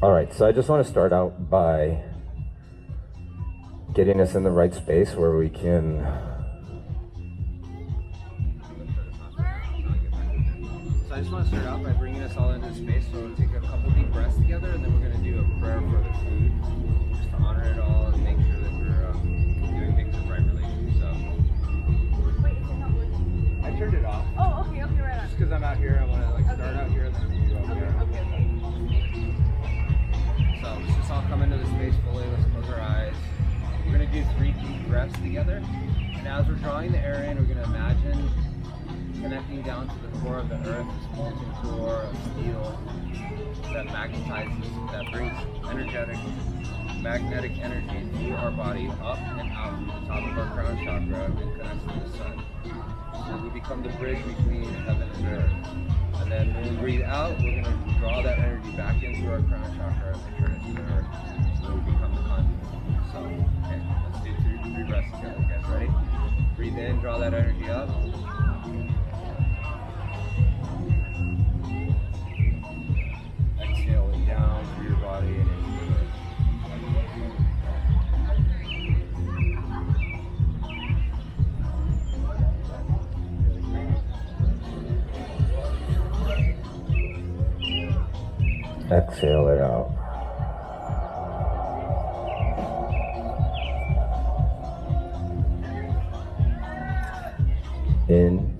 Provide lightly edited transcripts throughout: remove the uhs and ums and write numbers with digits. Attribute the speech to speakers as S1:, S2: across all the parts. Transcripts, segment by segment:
S1: All right, so I just want to start out by getting us in the right space where we can
S2: So I just want to start out by bringing us all into the space. So we'll take a couple deep breaths together, and then we're going to do a prayer for the food, just to honor it all and make sure that we're doing things in right relation. So.
S3: Wait, is it not working?
S2: I turned it off.
S3: Oh, okay, right on.
S2: Just because I'm out here, I want to start out here and then do up here.
S3: Okay.
S2: So let's just all come into the space fully. Let's close our eyes. We're going to do 3 deep breaths together. And as we're drawing the air in, we're going to imagine connecting down to the core of the earth, this molten core of steel that magnetizes, that brings magnetic energy through our body up and out from the top of our crown chakra and connects to the sun. So we become the bridge between heaven and earth. And then when we breathe out, we're going to draw that energy back in through our crown chakra and turn it to the earth. So we become the conduit. So, okay, let's do 3 breaths together, guys. Ready? Breathe in, draw that energy up. Exhale it down through your body and into the earth.
S1: exhale it out. In.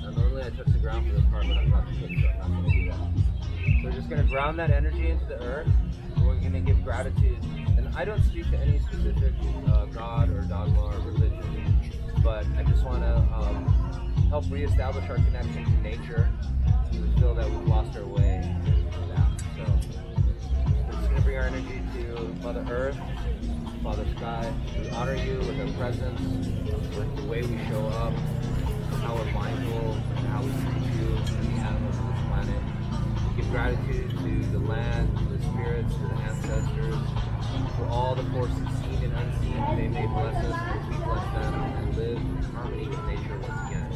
S2: Normally I touch the ground for this part, but I'm not going to do that. So we're just going to ground that energy into the earth. And we're going to give gratitude. And I don't speak to any specific God or dogma or religion, but I just want to help reestablish our connection to nature. We feel that we've lost our way to that. So we're just going to bring our energy to Mother Earth, Father Sky. We honor you with our presence, with the way we show up, how we're mindful, and how we treat you and the animals of this planet. We give gratitude to the land, to the spirits, to the ancestors, for all the forces seen and unseen. They may bless us as we bless them and live in harmony with nature once again.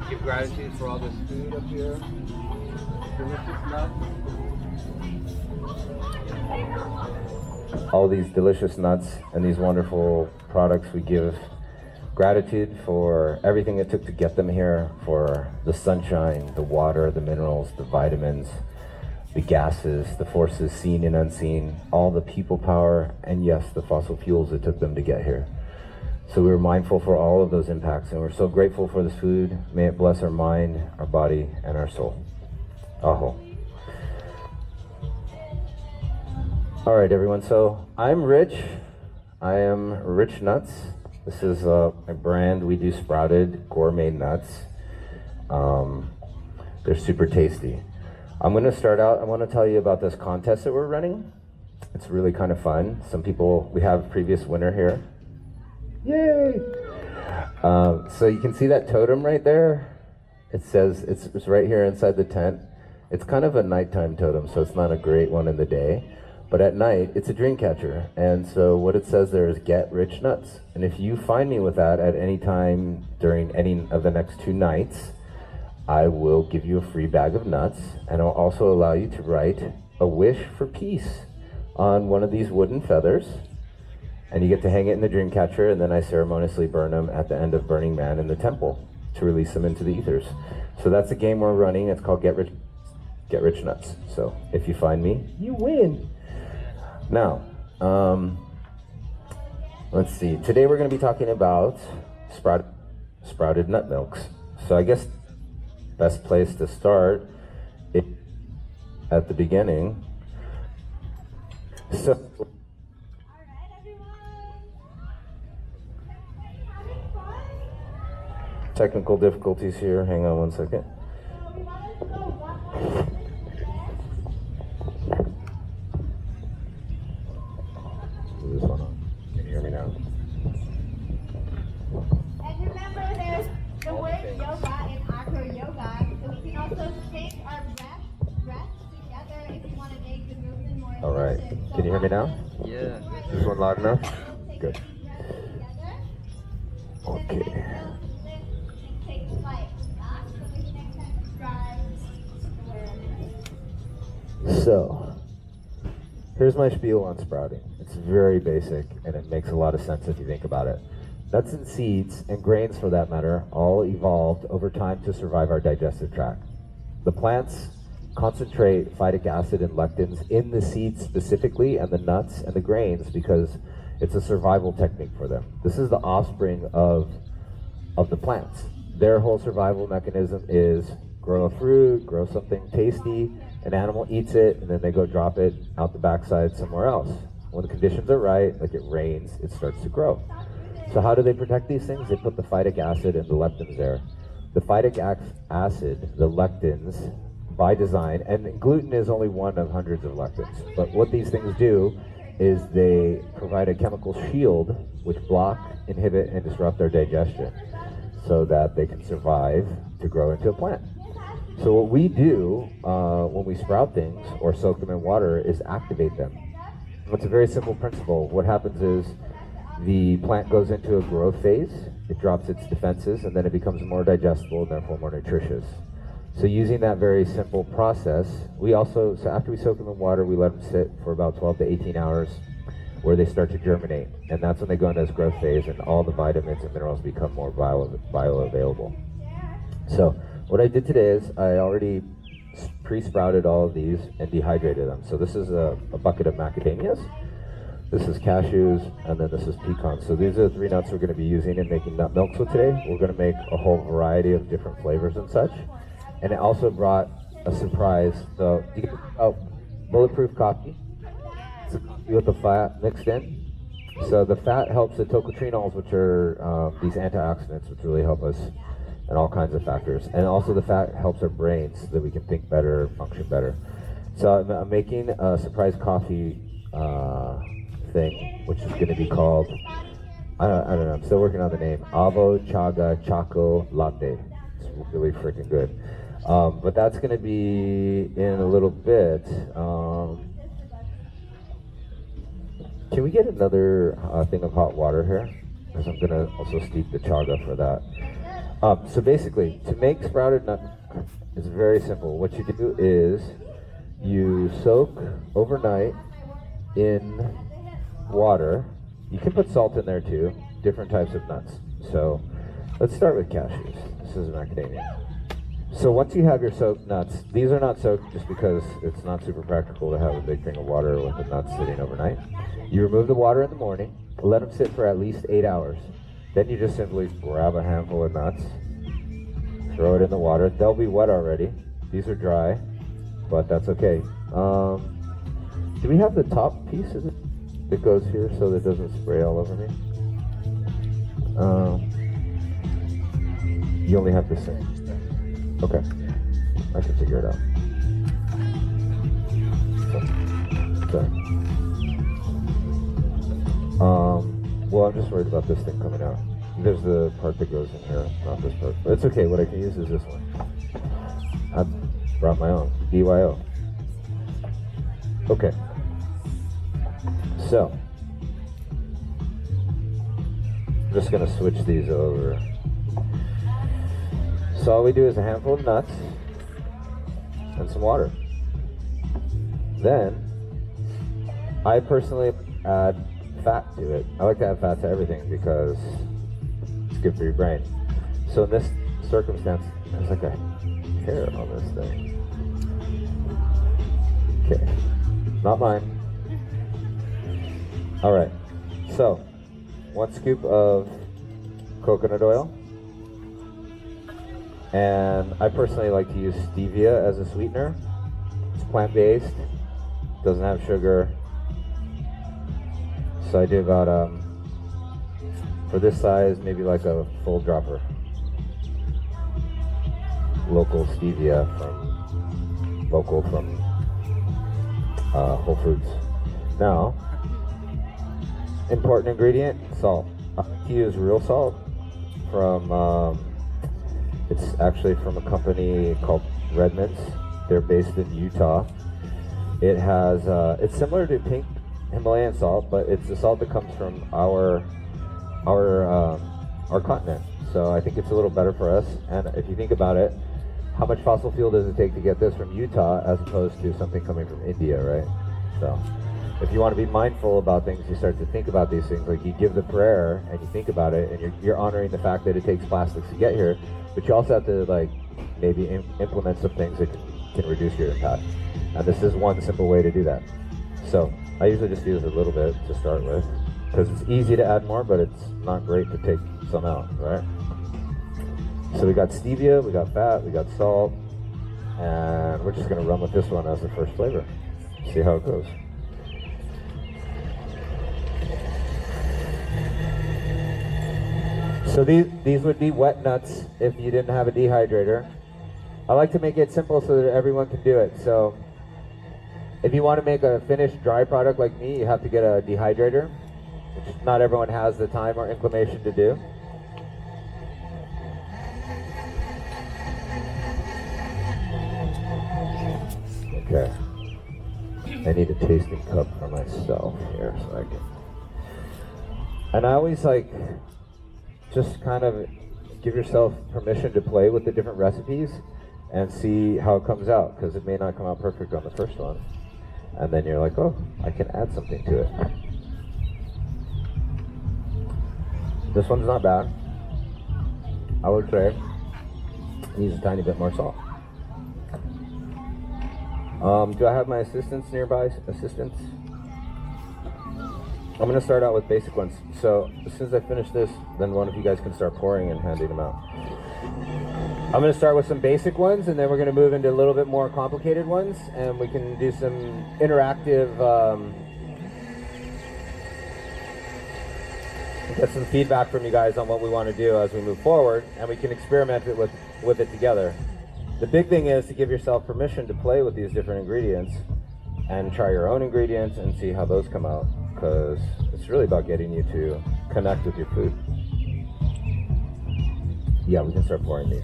S2: Give gratitude for all this food up here. Delicious nuts.
S1: All these delicious nuts and these wonderful products. We give gratitude for everything it took to get them here, for the sunshine, the water, the minerals, the vitamins, the gases, the forces seen and unseen, all the people power, and yes, the fossil fuels it took them to get here. So we were mindful for all of those impacts, and we're so grateful for this food. May it bless our mind, our body, and our soul. Aho. All right, everyone, so I'm Rich. I am Rich Nuts. This is a brand. We do sprouted gourmet nuts. They're super tasty. I'm gonna start out, I wanna tell you about this contest that we're running. It's really kind of fun. Some people, we have previous winner here. Yay! So you can see that totem right there. It says, it's right here inside the tent. It's kind of a nighttime totem, so it's not a great one in the day. But at night, it's a dream catcher. And so what it says there is get rich nuts. And if you find me with that at any time during any of the next 2 nights, I will give you a free bag of nuts. And I'll also allow you to write a wish for peace on one of these wooden feathers. And you get to hang it in the dream catcher, and then I ceremoniously burn them at the end of Burning Man in the temple to release them into the ethers. So that's the game we're running. It's called Get Rich Nuts. So if you find me, you win. Now, let's see. Today we're going to be talking about sprouted nut milks. So I guess best place to start is at the beginning. So. Technical difficulties here. Hang on one second. This one on. Can you hear me now?
S3: And remember, there's the word yoga in acro yoga, so we can also take our breath together if you want to make the movement more
S1: All right.
S3: efficient. So
S1: Can you hear me now?
S2: Yeah.
S1: Is this one loud enough? Good. Okay. So, here's my spiel on sprouting. It's very basic, and it makes a lot of sense if you think about it. Nuts and seeds, and grains for that matter, all evolved over time to survive our digestive tract. The plants concentrate phytic acid and lectins in the seeds specifically, and the nuts and the grains, because it's a survival technique for them. This is the offspring of the plants. Their whole survival mechanism is grow a fruit, grow something tasty, an animal eats it, and then they go drop it out the backside somewhere else. When the conditions are right, like it rains, it starts to grow. So how do they protect these things? They put the phytic acid and the lectins there. The phytic acid, the lectins, by design, and gluten is only one of hundreds of lectins, but what these things do is they provide a chemical shield which block, inhibit, and disrupt their digestion so that they can survive to grow into a plant. So what we do when we sprout things or soak them in water is activate them. It's a very simple principle. What happens is the plant goes into a growth phase, it drops its defenses, and then it becomes more digestible and therefore more nutritious. So using that very simple process, so after we soak them in water, we let them sit for about 12 to 18 hours where they start to germinate. And that's when they go into this growth phase and all the vitamins and minerals become more bioavailable. So what I did today is I already pre-sprouted all of these and dehydrated them. So this is a bucket of macadamias, this is cashews, and then this is pecans. So these are the three nuts we're going to be using in making nut milks with today. We're going to make a whole variety of different flavors and such. And it also brought a surprise. So bulletproof coffee. It's a coffee with the fat mixed in. So the fat helps the tocotrienols, which are these antioxidants, which really help us in all kinds of factors. And also the fat helps our brains so that we can think better, function better. So I'm making a surprise coffee thing, which is going to be called, I don't know, I'm still working on the name, Avo Chaga Choco Latte. It's really freaking good. But that's going to be in a little bit. Can we get another thing of hot water here? Because I'm going to also steep the chaga for that. So basically, to make sprouted nut, it's very simple. What you do is you soak overnight in water. You can put salt in there too, different types of nuts. So let's start with cashews. This is macadamia. So once you have your soaked nuts, these are not soaked just because it's not super practical to have a big thing of water with the nuts sitting overnight. You remove the water in the morning, let them sit for at least 8 hours. Then you just simply grab a handful of nuts, throw it in the water. They'll be wet already. These are dry, but that's okay. Do we have the top piece of it that goes here so that it doesn't spray all over me? You only have this thing. Okay, I can figure it out. Sorry. Well, I'm just worried about this thing coming out. There's the part that goes in here, not this part. But it's okay, what I can use is this one. I brought my own, BYO. Okay. So, I'm just gonna switch these over. So all we do is a handful of nuts and some water. Then, I personally add fat to it. I like to add fat to everything because it's good for your brain. So in this circumstance, there's like a hair on this thing. Okay, not mine. All right, so 1 scoop of coconut oil. And I personally like to use stevia as a sweetener. It's plant-based, doesn't have sugar. So I do about, for this size, maybe like a full dropper. Local stevia from Whole Foods. Now, important ingredient, salt. I like to use real salt from, it's actually from a company called Redmond's. They're based in Utah. It has, it's similar to pink Himalayan salt, but it's the salt that comes from our continent. So I think it's a little better for us. And if you think about it, how much fossil fuel does it take to get this from Utah as opposed to something coming from India, right? So if you want to be mindful about things, you start to think about these things. Like you give the prayer and you think about it, and you're honoring the fact that it takes plastics to get here, but you also have to like maybe implement some things that can reduce your impact. And this is one simple way to do that. So I usually just use a little bit to start with, because it's easy to add more, but it's not great to take some out, right? So we got stevia, we got fat, we got salt, and we're just gonna run with this one as the first flavor. See how it goes. So these would be wet nuts if you didn't have a dehydrator. I like to make it simple so that everyone can do it. So if you want to make a finished dry product like me, you have to get a dehydrator, which not everyone has the time or inclination to do. Okay. I need a tasting cup for myself here so I can. And I always like just kind of give yourself permission to play with the different recipes and see how it comes out, because it may not come out perfect on the first one. And then you're like, oh, I can add something to it. This one's not bad. I would say it needs a tiny bit more salt. Do I have my assistants nearby? Assistants? I'm going to start out with basic ones. So as soon as I finish this, then one of you guys can start pouring and handing them out. I'm going to start with some basic ones, and then we're going to move into a little bit more complicated ones, and we can do some interactive, get some feedback from you guys on what we want to do as we move forward, and we can experiment with it together. The big thing is to give yourself permission to play with these different ingredients and try your own ingredients and see how those come out, because it's really about getting you to connect with your food. Yeah, we can start pouring these.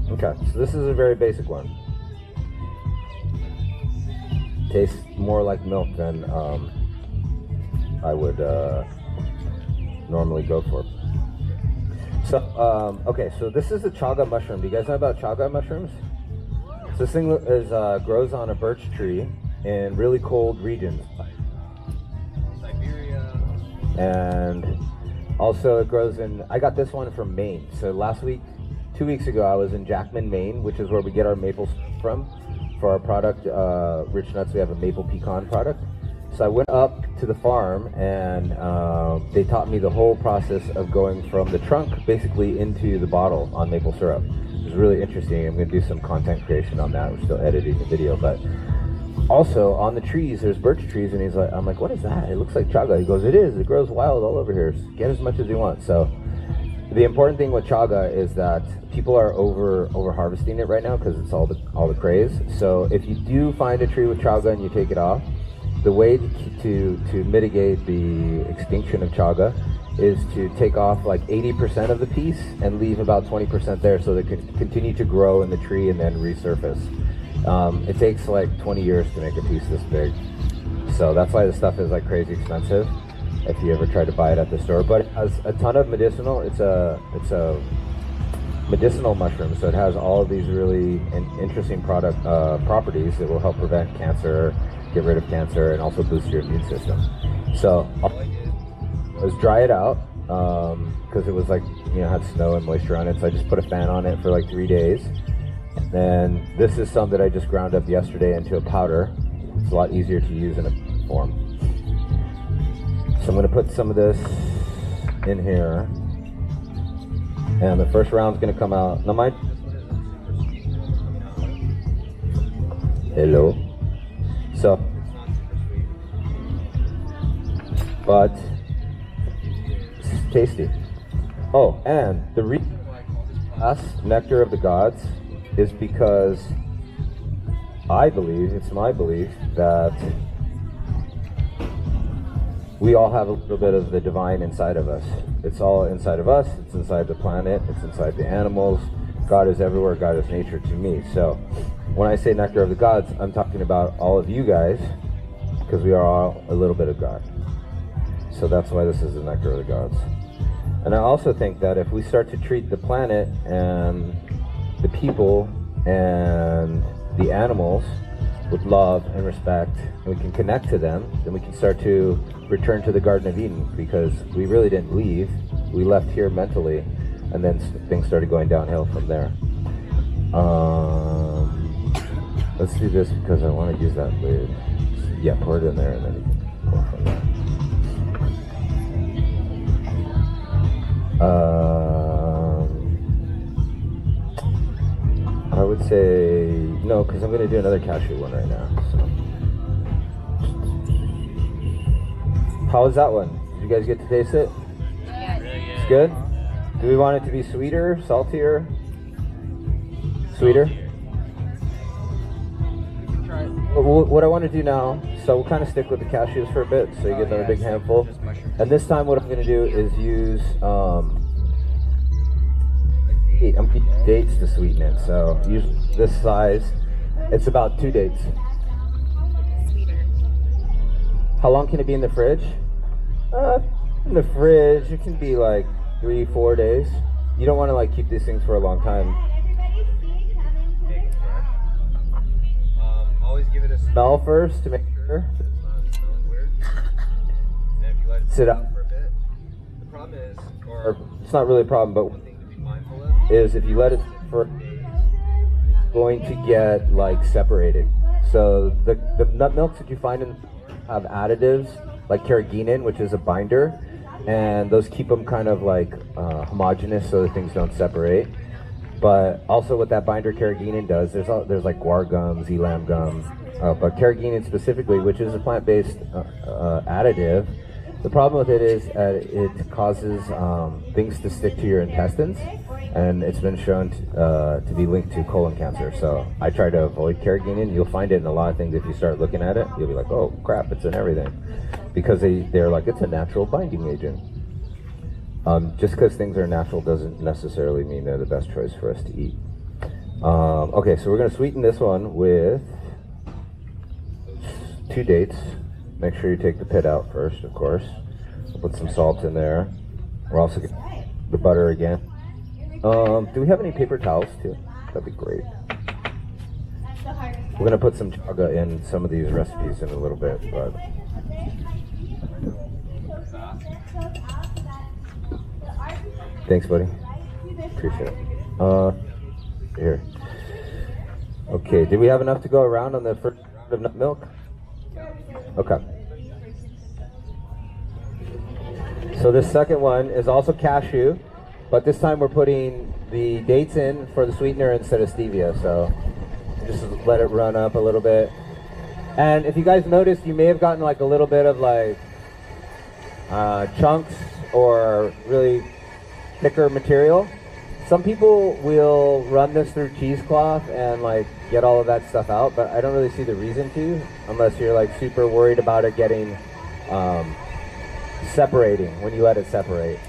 S1: Okay, so this is a very basic one. Tastes more like milk than I would normally go for. So, okay, so this is the chaga mushroom. Do you guys know about chaga mushrooms? So this thing is grows on a birch tree in really cold regions.
S2: Siberia.
S1: And also it grows in, I got this one from Maine. So 2 weeks ago, I was in Jackman, Maine, which is where we get our maples from. For our product, Rich Nuts, we have a maple pecan product. So I went up to the farm, and they taught me the whole process of going from the trunk basically into the bottle on maple syrup. It was really interesting. I'm going to do some content creation on that. We're still editing the video, but also on the trees, there's birch trees, and he's like, I'm like, what is that? It looks like chaga. He goes, it is. It grows wild all over here. Get as much as you want. So the important thing with chaga is that people are over harvesting it right now because it's all the craze. So if you do find a tree with chaga and you take it off, the way to mitigate the extinction of chaga is to take off like 80% of the piece and leave about 20% there so they can continue to grow in the tree and then resurface. It takes like 20 years to make a piece this big. So that's why this stuff is like crazy expensive if you ever try to buy it at the store. But it has a ton of medicinal, it's a medicinal mushroom, so it has all of these really interesting properties that will help prevent cancer, get rid of cancer, and also boost your immune system. So all I did was dry it out because it was like, had snow and moisture on it. So I just put a fan on it for like 3 days. And then this is some that I just ground up yesterday into a powder. It's a lot easier to use in a form. So I'm going to put some of this in here. And the first round's going to come out. Now hello. So, but it's tasty. Oh, and the reason why I call this class Nectar of the Gods is because it's my belief that we all have a little bit of the divine inside of us. It's all inside of us, it's inside the planet, it's inside the animals. God is everywhere, God is nature to me. So when I say Nectar of the Gods, I'm talking about all of you guys because we are all a little bit of God. So that's why this is the nectar of the gods. And I also think that if we start to treat the planet and the people and the animals with love and respect, and we can connect to them, then we can start to return to the Garden of Eden, because we really didn't leave. We left here mentally, and then things started going downhill from there. Let's do this because I want to use that lid. Yeah, pour it in there, and then you can pour from there. I would say no, because I'm going to do another cashew one right now. So, how was that one? Did you guys get to taste it?
S3: Yeah.
S1: It's good. Do we want it to be sweeter, saltier? Sweeter. What I want to do now, so we'll kind of stick with the cashews for a bit, so you get another big handful. And this time, what I'm going to do is use I'm using dates to sweeten it. So use this size. It's about 2 dates.
S3: Sweeter.
S1: How long can it be in the fridge? In the fridge, it can be like 3-4 days. You don't want to like keep these things for a long time.
S2: Always give it a
S1: Smell first to make sure.
S2: it's not smelling weird. And if you let it
S1: Sit up.
S2: for a bit, the problem is,
S1: Or it's not really a problem, but
S2: one thing to be mindful of
S1: is if you let it for
S2: days,
S1: it's going to get like separated. So the nut milks that you find in have additives like Carrageenan, which is a binder, and those keep them kind of like homogeneous so that things don't separate. But also what that binder Carrageenan does, there's like guar gum, elam gum, but Carrageenan specifically, which is a plant-based additive, the problem with it is it causes things to stick to your intestines, and it's been shown to be linked to colon cancer. So I try to avoid Carrageenan. You'll find it in a lot of things. If you start looking at it, you'll be like, oh crap, it's in everything, because they're like, it's a natural binding agent. Just because things are natural doesn't necessarily mean they're the best choice for us to eat. Okay, so we're going to sweeten this one with 2 dates. Make sure you take the pit out first, of course. We'll put some salt in there. We're also going to the butter again. Do we have any paper towels too? That'd be great. We're going to put some chaga in some of these recipes in a little bit, but thanks, buddy. Appreciate it. Here. Okay, did we have enough to go around on the first round of nut milk? Okay. So this second one is also cashew, but this time we're putting the dates in for the sweetener instead of stevia. So just let it run up a little bit. And if you guys noticed, you may have gotten like a little bit of like chunks or really thicker material. Some people will run this through cheesecloth and like get all of that stuff out, but I don't really see the reason to, unless you're like super worried about it getting separating when you let it separate.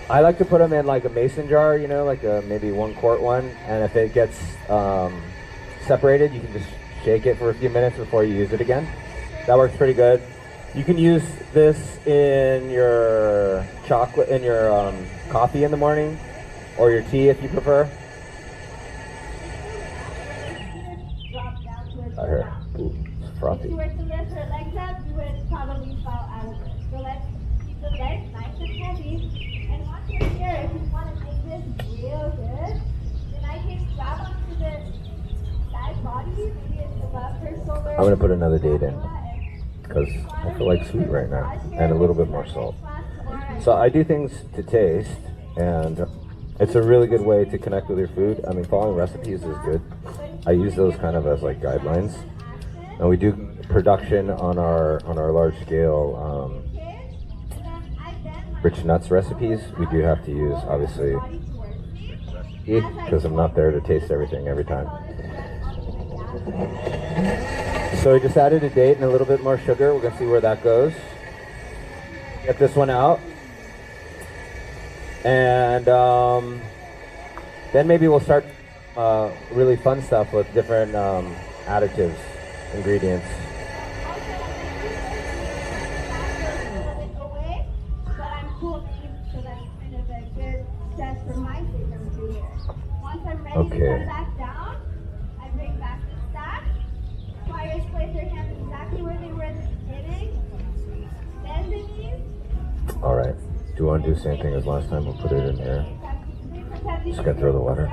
S1: I like to put them in like a mason jar, you know, like a maybe 1 quart one, and if it gets separated, you can just shake it for a few minutes before you use it again. That works pretty good. You can use this in your chocolate, in your coffee in the morning, or your tea if you prefer. Out here. Ooh, it's frothy.
S3: If you were to lift her legs up, you would probably fall out of it. So let's keep the legs nice and heavy. And once you're here, if you want to make this real good, then I can grab onto the side body, maybe it's above her shoulder.
S1: I'm going to put another date in, because I feel like sweet right now, and a little bit more salt. So I do things to taste, and it's a really good way to connect with your food. I mean, following recipes is good. I use those kind of as like guidelines, and we do production on our large scale rich nuts recipes. We do have to use obviously, because I'm not there to taste everything every time. So we just added a date and a little bit more sugar. We're gonna see where that goes. Get this one out. And then maybe we'll start really fun stuff with different additives, ingredients. Okay.
S3: Come back down. I bring back the stack. Flyers place their hands exactly where they were at the beginning. Bend the knees.
S1: All right. Do you want to do the same thing as last time? We'll put it in here. Just gotta throw the water.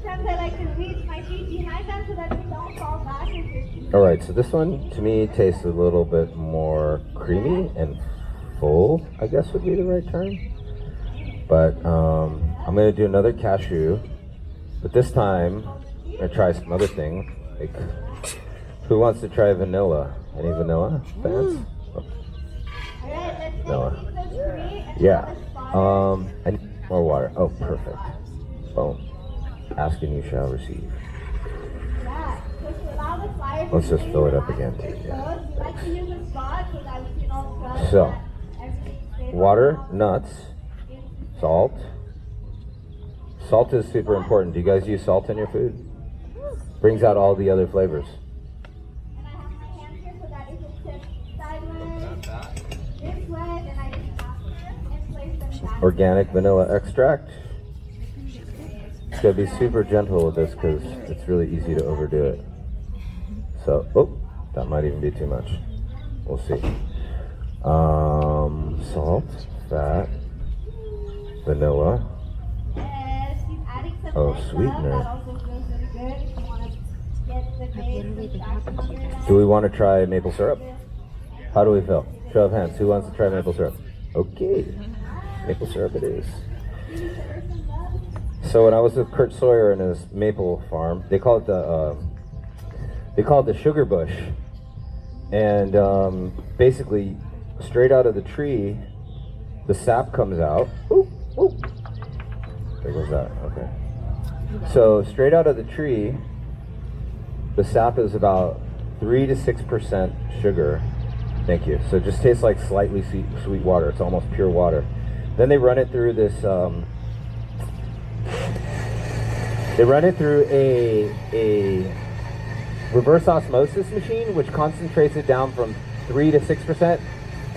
S3: Sometimes I like to reach my feet behind them so that they don't fall back into your feet.
S1: All right. So this one, to me, tastes a little bit more creamy and full, I guess would be the right term. But I'm going to do another cashew. But this time, I'm going to try some other thing. Like, who wants to try vanilla? Any vanilla fans?
S3: Alright, let's
S1: Vanilla.
S3: keep those three and
S1: Yeah.
S3: water.
S1: I need more water. Oh, perfect. Boom. Ask and you shall receive.
S3: Yeah. Just allow the flyers
S1: Let's
S3: to
S1: just
S3: stay
S1: fill it up
S3: relaxed
S1: again,
S3: with
S1: too,
S3: their
S1: yeah.
S3: toes. We like to use a spot so that we can all trust
S1: So,
S3: that everything stays
S1: water,
S3: on.
S1: nuts, salt. Salt is super important. Do you guys use salt in your food? Brings out all the other flavors.
S3: And I have my hands here so that if it tips sideways, this way, then I just after and place them back.
S1: Organic vanilla extract. Gotta be super gentle with this because it's really easy to overdo it. So, oh, that might even be too much. We'll see. Salt, fat, vanilla.
S3: Yes, she's adding some
S1: Oh,
S3: nice
S1: sweetener.
S3: love. That also feels really good if you want to get the base and traction.
S1: Do we want to try maple syrup? How do we feel? Show of hands. Who wants to try maple syrup? Okay. Maple syrup it is. So when I was with Kurt Sawyer in his maple farm, they call it the sugar bush, and basically straight out of the tree, the sap comes out. Oop, oop. There goes that. Okay. So straight out of the tree, the sap is about 3 to 6% sugar. Thank you. So it just tastes like slightly sweet water. It's almost pure water. Then they run it through this. They run it through a reverse osmosis machine, which concentrates it down from 3 to 6%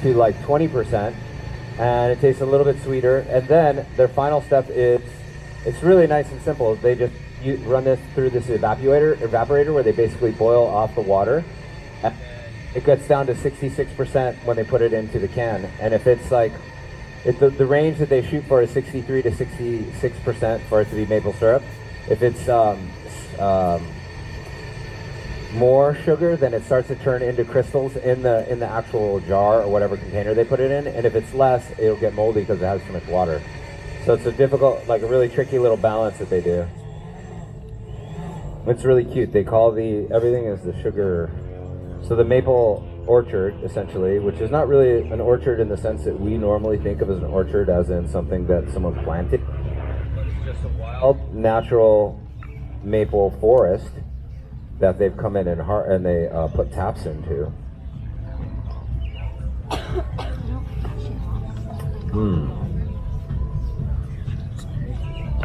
S1: to like 20%, and it tastes a little bit sweeter. And then their final step is, it's really nice and simple. They just run this through this evaporator where they basically boil off the water. And it gets down to 66% when they put it into the can. And if it's like, if the range that they shoot for is 63 to 66% for it to be maple syrup. If it's more sugar, then it starts to turn into crystals in the actual jar or whatever container they put it in. And if it's less, it'll get moldy because it has too much water. So it's a difficult, like a really tricky little balance that they do. It's really cute. They call everything is the sugar. So the maple orchard, essentially, which is not really an orchard in the sense that we normally think of as an orchard, as in something that someone planted. But it's just a wild, natural maple forest that they've come in and they put taps into.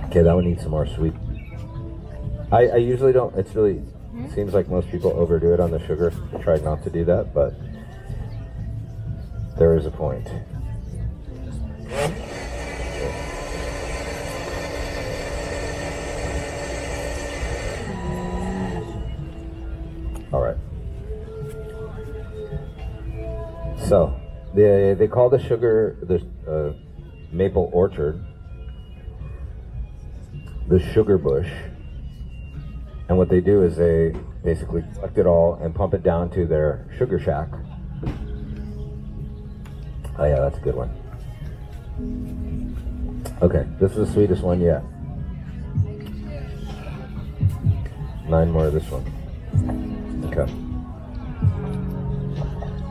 S1: Okay, that one needs some more sweet. I usually don't. It's really seems like most people overdo it on the sugar. I try not to do that, but there is a point. All right. So they call the maple orchard the sugar bush, and what they do is they basically collect it all and pump it down to their sugar shack. Oh yeah, that's a good one. Okay, this is the sweetest one yet. 9 more of this one. Okay.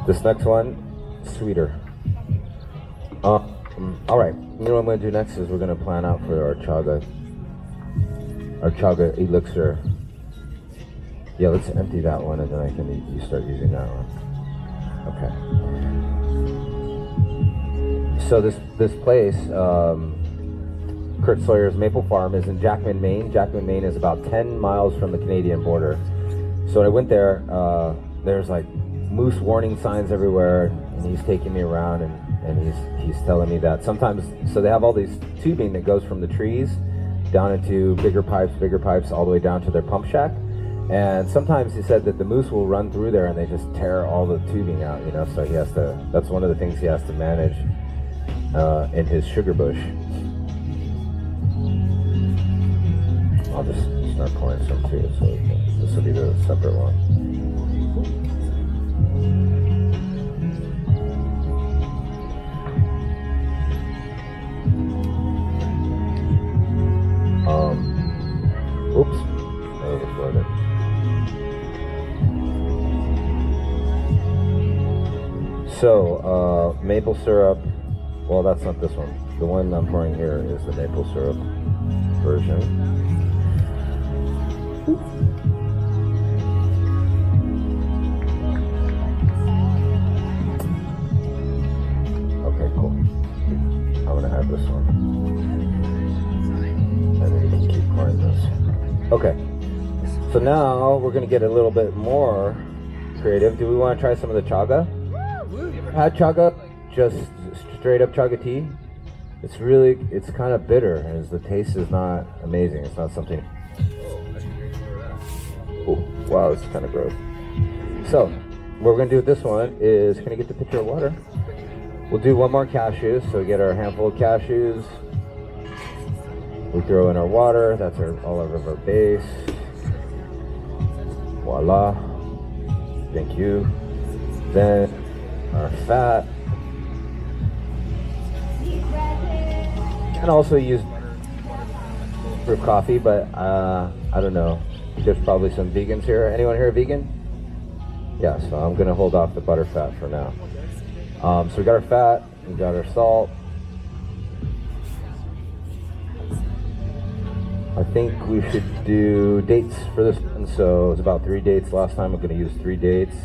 S1: This next one, sweeter. All right. You know what I'm going to do next is we're going to plan out for our chaga elixir. Yeah, let's empty that one, and then you start using that one. Okay. So this place, Kurt Sawyer's Maple Farm, is in Jackman, Maine. Jackman, Maine is about 10 miles from the Canadian border. So when I went there, there's like moose warning signs everywhere, and he's taking me around, and and he's telling me that sometimes, so they have all these tubing that goes from the trees down into bigger pipes, all the way down to their pump shack. And sometimes he said that the moose will run through there and they just tear all the tubing out, you know, so he has to, that's one of the things he has to manage in his sugar bush. I'll just start pouring some too, so this will be the separate one. Oops, I overflowed it. So, maple syrup, well, that's not this one. The one I'm pouring here is the maple syrup version. Okay, cool. I'm gonna add this one. And then you can keep pouring this. Okay, so now we're gonna get a little bit more creative. Do we want to try some of the chaga? Had chaga, just straight up chaga tea. It's kind of bitter, and the taste is not amazing. It's not something. Oh, wow, it's kind of gross. So, what we're gonna do with this one is, can I get the pitcher of water? We'll do one more cashew, so we get our handful of cashews. We throw in our water, that's all of our base. Voila. Thank you. Then our fat. And also use for coffee, but I don't know. There's probably some vegans here. Anyone here a vegan? Yeah, so I'm gonna hold off the butter fat for now. So we got our fat, we got our salt. I think we should do dates for this one. So it's about 3 dates last time. I'm going to use 3 dates.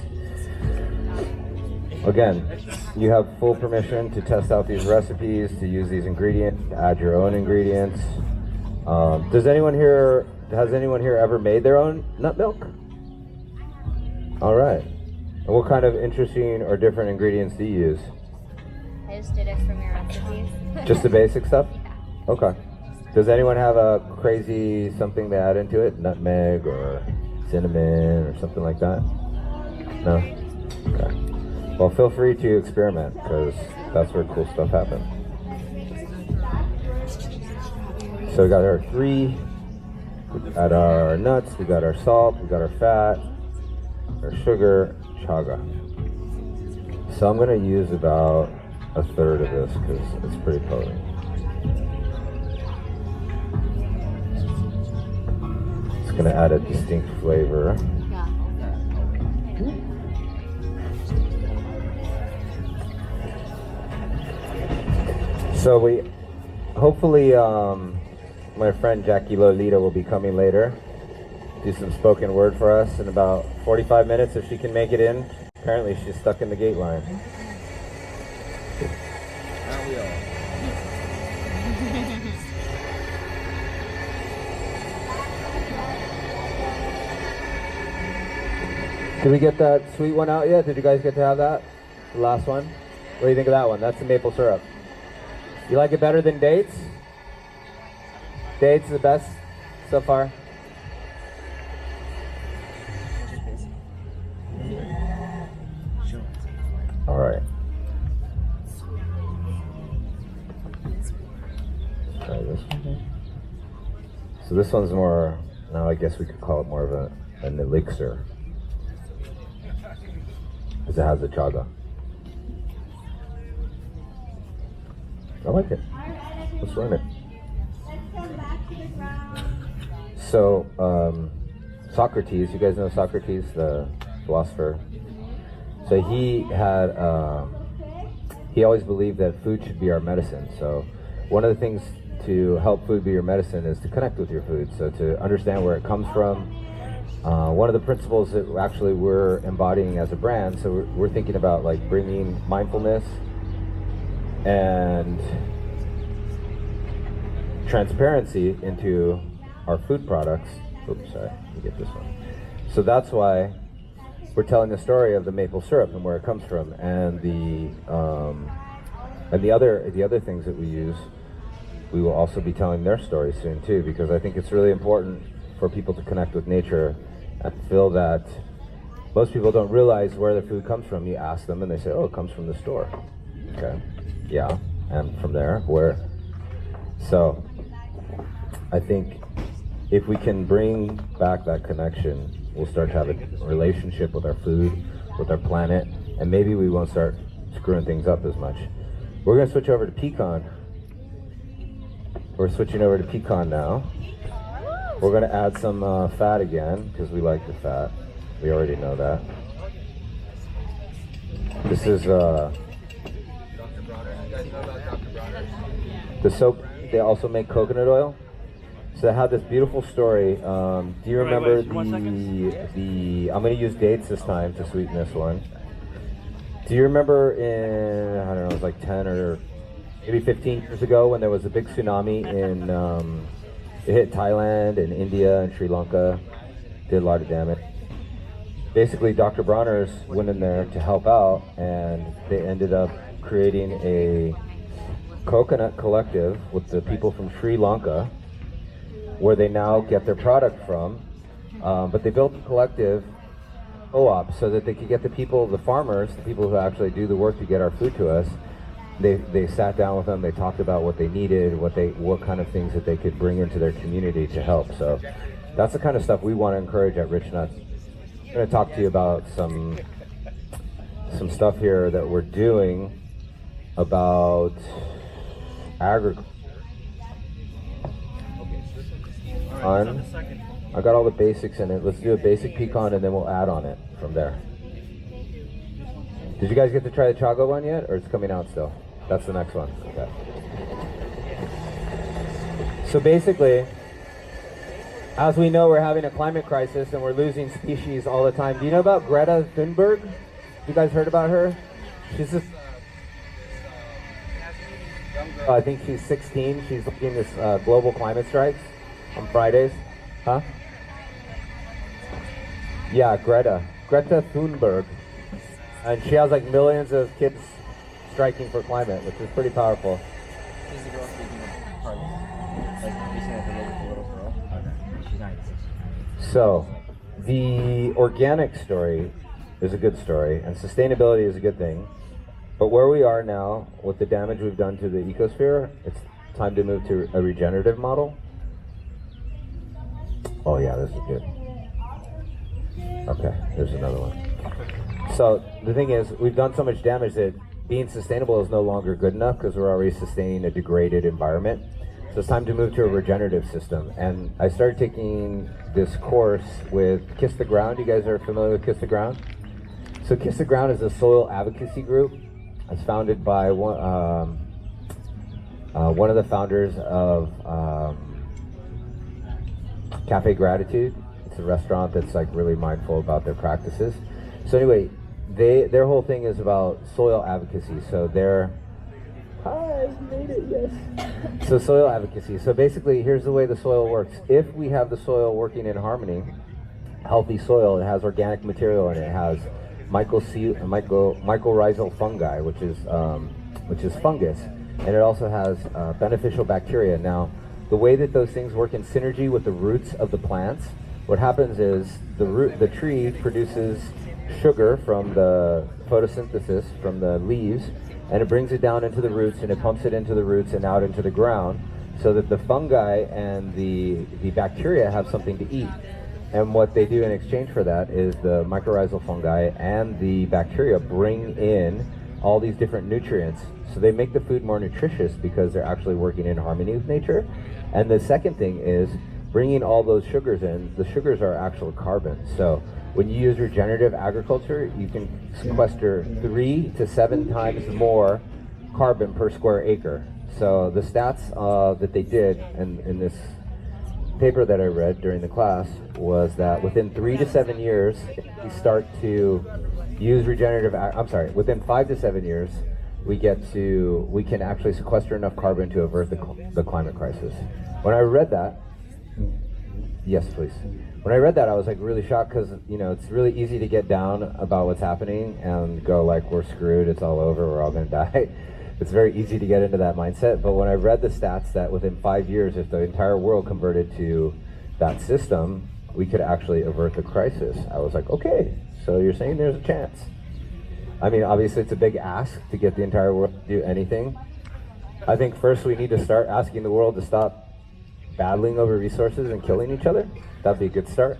S1: Again, you have full permission to test out these recipes, to use these ingredients, to add your own ingredients. Has anyone here ever made their own nut milk? All right. And what kind of interesting or different ingredients do you use?
S4: I just did it from your recipes.
S1: Just the basic stuff? Okay. Does anyone have a crazy something to add into it? Nutmeg or cinnamon or something like that? No? Okay. Well, feel free to experiment, because that's where cool stuff happens. So we got our 3, we got our nuts, we got our salt, we got our fat, our sugar, chaga. So I'm going to use about 1/3 of this because it's pretty potent. It's going to add a distinct flavor. So we, hopefully, my friend Jackie Lolita will be coming later, do some spoken word for us in about 45 minutes if she can make it in. Apparently she's stuck in the gate line.
S2: Aren't we all?
S1: Did we get that sweet one out yet? Did you guys get to have that? The last one? What do you think of that one? That's the maple syrup. You like it better than dates? Dates the best so far? All right. Try this one. So this one's more, now I guess we could call it more of an elixir, because it has the chaga. I like it. Let's run it.
S3: Let's come back to the ground.
S1: So, Socrates, you guys know Socrates, the philosopher? So he had, he always believed that food should be our medicine. So one of the things to help food be your medicine is to connect with your food. So to understand where it comes from. One of the principles that actually we're embodying as a brand, so we're thinking about like bringing mindfulness and transparency into our food products. Oops, sorry, let me get this one. So that's why we're telling the story of the maple syrup and where it comes from, and the And the other things that we use, we will also be telling their stories soon too, because I think it's really important for people to connect with nature and feel that most people don't realize where their food comes from. You ask them and they say, oh, it comes from the store. Okay, yeah, and from there, where? So I think if we can bring back that connection, we'll start to have a relationship with our food, with our planet, and maybe we won't start screwing things up as much. We're going to switch over to pecan. We're switching over to pecan now. We're going to add some fat again, because we like the fat. We already know that. This is the soap. They also make coconut oil. So I had this beautiful story. Do you remember the I'm going to use dates this time to sweeten this one. Do you remember in, I don't know, it was like 10 or maybe 15 years ago when there was a big tsunami in, it hit Thailand and India and Sri Lanka, did a lot of damage. Basically, Dr. Bronner's went in there to help out, and they ended up creating a coconut collective with the people from Sri Lanka, where they now get their product from. But they built a collective co-op so that they could get the people, the farmers, the people who actually do the work to get our food to us. They sat down with them, they talked about what they needed, what kind of things that they could bring into their community to help. So that's the kind of stuff we want to encourage at Rich Nuts. I'm going to talk to you about some stuff here that we're doing about agriculture. I got all the basics in it. Let's do a basic pecan and then we'll add on it from there. Did you guys get to try the chocolate one yet, or it's coming out still? That's the next one. Okay. So basically, as we know, we're having a climate crisis and we're losing species all the time. Do you know about Greta Thunberg? You guys heard about her? She's this, I think she's 16. She's leading this global climate strikes on Fridays. Huh? Yeah, Greta Thunberg. And she has like millions of kids striking for climate, which is pretty powerful.
S2: She's the girl speaking of parties. Like, you seen the little girl? Okay. She's 96.
S1: So, the organic story is a good story, and sustainability is a good thing. But where we are now, with the damage we've done to the ecosphere, it's time to move to a regenerative model. Oh yeah, this is good. Okay, there's another one. So the thing is, we've done so much damage that being sustainable is no longer good enough because we're already sustaining a degraded environment. So it's time to move to a regenerative system. And I started taking this course with Kiss the Ground. You guys are familiar with Kiss the Ground? So Kiss the Ground is a soil advocacy group. It's founded by one of the founders of Cafe Gratitude. It's a restaurant that's like really mindful about their practices. So anyway, their whole thing is about soil advocacy. So hi, you made it, yes. So soil advocacy. So basically, here's the way the soil works. If we have the soil working in harmony, healthy soil, it has organic material and it has mycorrhizal fungi, which is fungus, and it also has beneficial bacteria. Now, the way that those things work in synergy with the roots of the plants, what happens is the tree produces sugar from the photosynthesis from the leaves, and it brings it down into the roots, and it pumps it into the roots and out into the ground, so that the fungi and the bacteria have something to eat. And what they do in exchange for that is the mycorrhizal fungi and the bacteria bring in all these different nutrients. So they make the food more nutritious because they're actually working in harmony with nature. And the second thing is bringing all those sugars in. The sugars are actual carbon. So when you use regenerative agriculture, you can sequester 3 to 7 times more carbon per square acre. So the stats that they did in this paper that I read during the class was that within 3 to 7 years, if we start to use within 5 to 7 years, we can actually sequester enough carbon to avert the climate crisis. When I read that, yes, please. When I read that, I was like really shocked because it's really easy to get down about what's happening and go like, we're screwed, it's all over, we're all gonna die. it's very easy to get into that mindset. But when I read the stats that within 5 years, if the entire world converted to that system, we could actually avert the crisis. I was like, okay, so you're saying there's a chance. I mean, obviously it's a big ask to get the entire world to do anything. I think first we need to start asking the world to stop battling over resources and killing each other. That'd be a good start.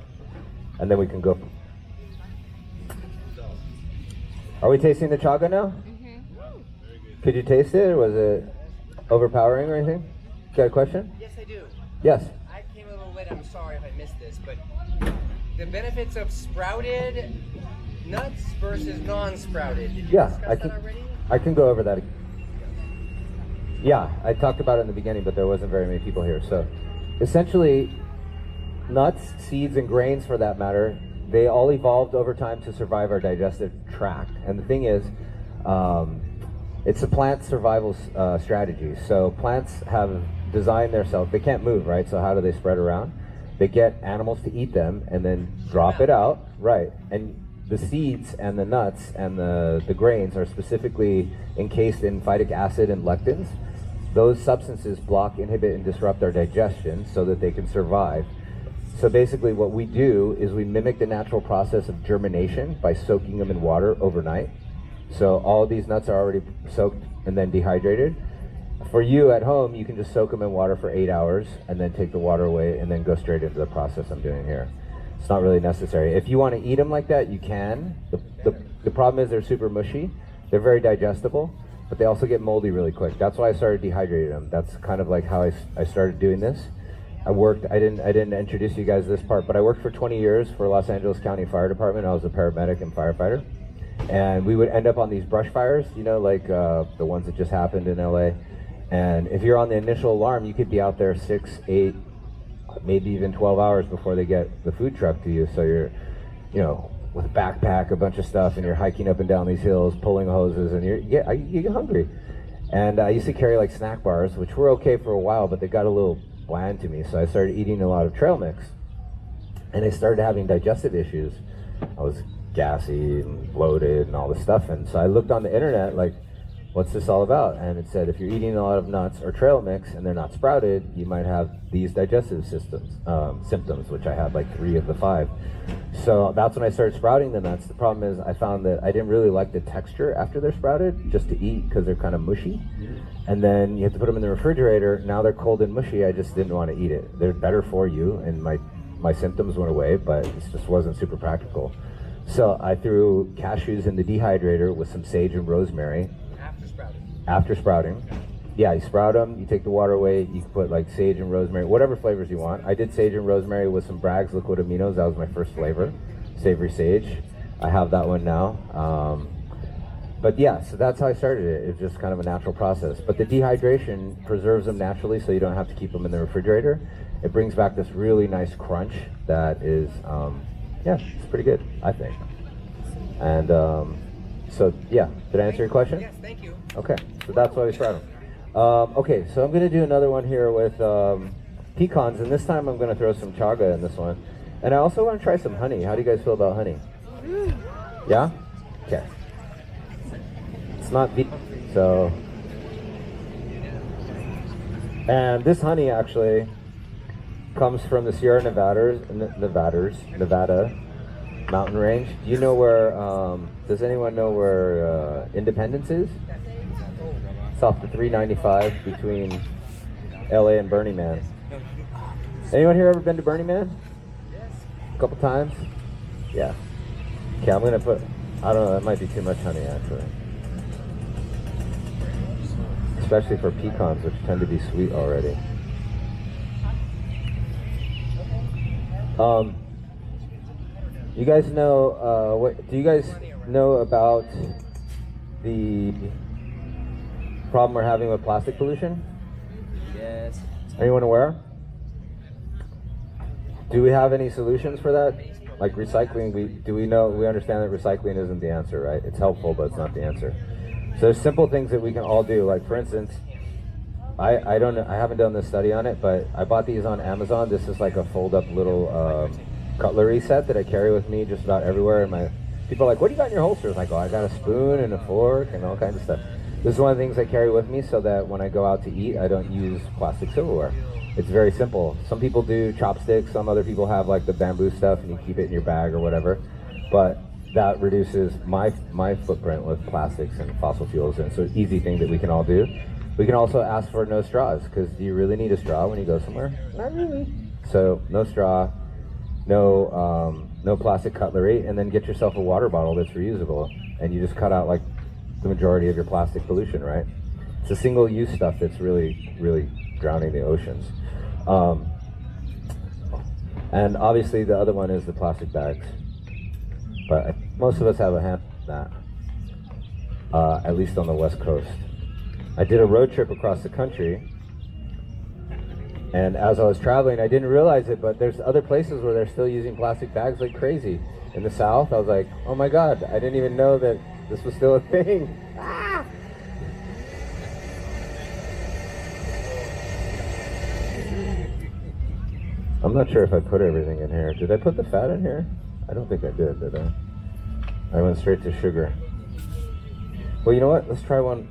S1: And then we can go. Are we tasting the chaga now? Could you taste it, or was it overpowering or anything? You got a question?
S2: Yes, I do.
S1: Yes.
S2: I came a little late. I'm sorry if I missed this, but the benefits of sprouted nuts versus non-sprouted. Did you discuss that already?
S1: I can go over that. Yeah, I talked about it in the beginning, but there wasn't very many people here. So, essentially, nuts, seeds, and grains, for that matter, they all evolved over time to survive our digestive tract. And the thing is, it's a plant survival strategy. So plants have designed themselves, they can't move, right? So how do they spread around? They get animals to eat them and then drop it out, right? And the seeds and the nuts and the grains are specifically encased in phytic acid and lectins. Those substances block, inhibit, and disrupt our digestion so that they can survive. So basically what we do is we mimic the natural process of germination by soaking them in water overnight. So all of these nuts are already soaked and then dehydrated. For you at home, you can just soak them in water for 8 hours and then take the water away and then go straight into the process I'm doing here. It's not really necessary. If you want to eat them like that, you can. The problem is they're super mushy. They're very digestible, but they also get moldy really quick. That's why I started dehydrating them. That's kind of like how I started doing this. I didn't introduce you guys to this part, but I worked for 20 years for Los Angeles County Fire Department. I was a paramedic and firefighter. And we would end up on these brush fires, you know, like the ones that just happened in LA. And if you're on the initial alarm, you could be out there 6, 8, maybe even 12 hours before they get the food truck to you. So you're, you know, with a backpack, a bunch of stuff, and you're hiking up and down these hills, pulling hoses, and you get hungry. And I used to carry like snack bars, which were okay for a while, but they got a little bland to me. So I started eating a lot of trail mix, and I started having digestive issues. I was gassy and bloated and all this stuff, and so I looked on the internet like, what's this all about? And it said if you're eating a lot of nuts or trail mix and they're not sprouted, you might have these digestive symptoms, which I had like 3 of the 5. So that's when I started sprouting the nuts. The problem is I found that I didn't really like the texture after they're sprouted just to eat because they're kind of mushy. And then you have to put them in the refrigerator. Now they're cold and mushy. I just didn't want to eat it. They're better for you, and my symptoms went away, but it just wasn't super practical. So I threw cashews in the dehydrator with some sage and rosemary. After sprouting. Yeah, you sprout them, you take the water away, you can put like sage and rosemary, whatever flavors you want. I did sage and rosemary with some Bragg's liquid aminos. That was my first flavor, savory sage. I have that one now. But yeah, so that's how I started it. It's just kind of a natural process. But the dehydration preserves them naturally, so you don't have to keep them in the refrigerator. It brings back this really nice crunch that is, yeah, it's pretty good, I think. And so yeah, did I answer your question?
S2: Yes, thank you.
S1: Okay, so that's why we sprout them. Okay, so I'm going to do another one here with pecans, and this time I'm going to throw some chaga in this one. And I also want to try some honey. How do you guys feel about honey? Yeah? Okay. It's not vegan, so... And this honey actually comes from the Sierra Nevada mountain range. Do you know where, does anyone know where Independence is? It's off the 395 between LA and Burning Man. Anyone here ever been to Burning Man? A couple times? Yeah. Okay, I'm gonna put, I don't know, that might be too much honey actually. Especially for pecans, which tend to be sweet already. You guys know, do you guys know about the problem we're having with plastic pollution?
S2: Yes.
S1: Anyone aware? Do we have any solutions for that? Like recycling, we understand that recycling isn't the answer, right? It's helpful, but it's not the answer. So there's simple things that we can all do. Like for instance, I haven't done this study on it, but I bought these on Amazon. This is like a fold up little cutlery set that I carry with me just about everywhere. And people are like, what do you got in your holster? I'm like, oh, I got a spoon and a fork and all kinds of stuff. This is one of the things I carry with me so that when I go out to eat, I don't use plastic silverware. It's very simple. Some people do chopsticks, some other people have like the bamboo stuff and you keep it in your bag or whatever. But that reduces my footprint with plastics and fossil fuels, and it's an easy thing that we can all do. We can also ask for no straws, because do you really need a straw when you go somewhere? Not really. So no straw, no plastic cutlery, and then get yourself a water bottle that's reusable, and you just cut out like the majority of your plastic pollution, right? It's the single-use stuff that's really, really drowning the oceans. And obviously the other one is the plastic bags. But most of us have a hand on that, at least on the West Coast. I did a road trip across the country, and as I was traveling, I didn't realize it, but there's other places where they're still using plastic bags like crazy. In the South, I was like, oh my God, I didn't even know that this was still a thing. Ah! I'm not sure if I put everything in here. Did I put the fat in here? I don't think I did I? I went straight to sugar. Well, you know what? Let's try one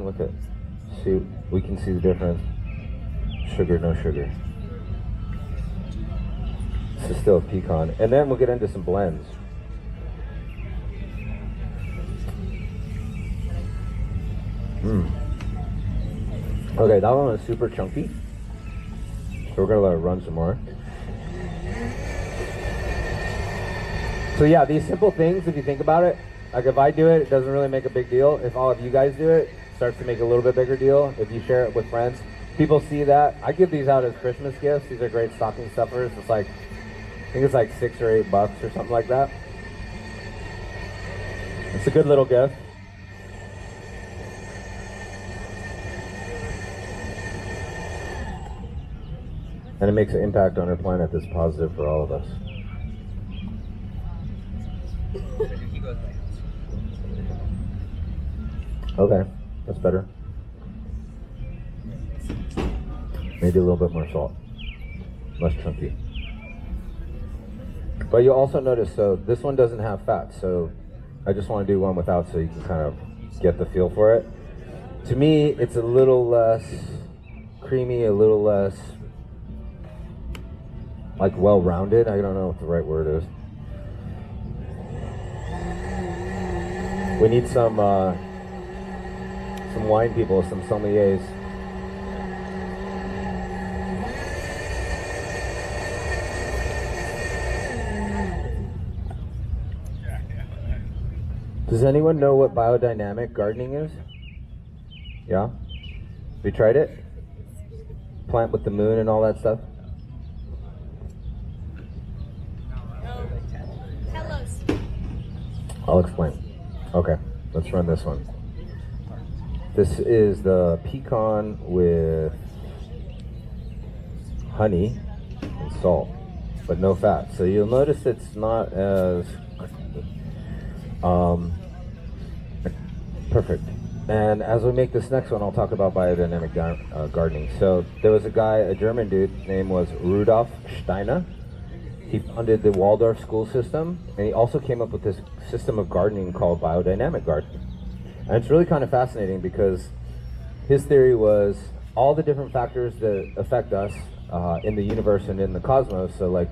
S1: with it. See, we can see the difference. Sugar, no sugar. This is still a pecan. And then we'll get into some blends. Okay, that one was super chunky. So we're gonna let it run some more. So yeah, these simple things, if you think about it, like if I do it, it doesn't really make a big deal. If all of you guys do it, it starts to make a little bit bigger deal. If you share it with friends, people see that. I give these out as Christmas gifts. These are great stocking stuffers. It's like, I think it's like $6 or $8 or something like that. It's a good little gift. And it makes an impact on our planet that's positive for all of us. Okay, that's better. Maybe a little bit more salt. Less chunky. But you'll also notice, so this one doesn't have fat, so I just want to do one without so you can kind of get the feel for it. To me, it's a little less creamy, a little less like well-rounded. I don't know what the right word is. We need some wine people, some sommeliers. Does anyone know what biodynamic gardening is? Yeah? Have you tried it? Plant with the moon and all that stuff?
S4: Tell us.
S1: I'll explain. Okay, let's run this one. This is the pecan with honey and salt, but no fat. So you'll notice it's not as perfect. And as we make this next one, I'll talk about biodynamic gardening. So there was a guy, a German dude, his name was Rudolf Steiner. He founded the Waldorf school system, and he also came up with this system of gardening called biodynamic gardening. And it's really kind of fascinating because his theory was all the different factors that affect us in the universe and in the cosmos. So like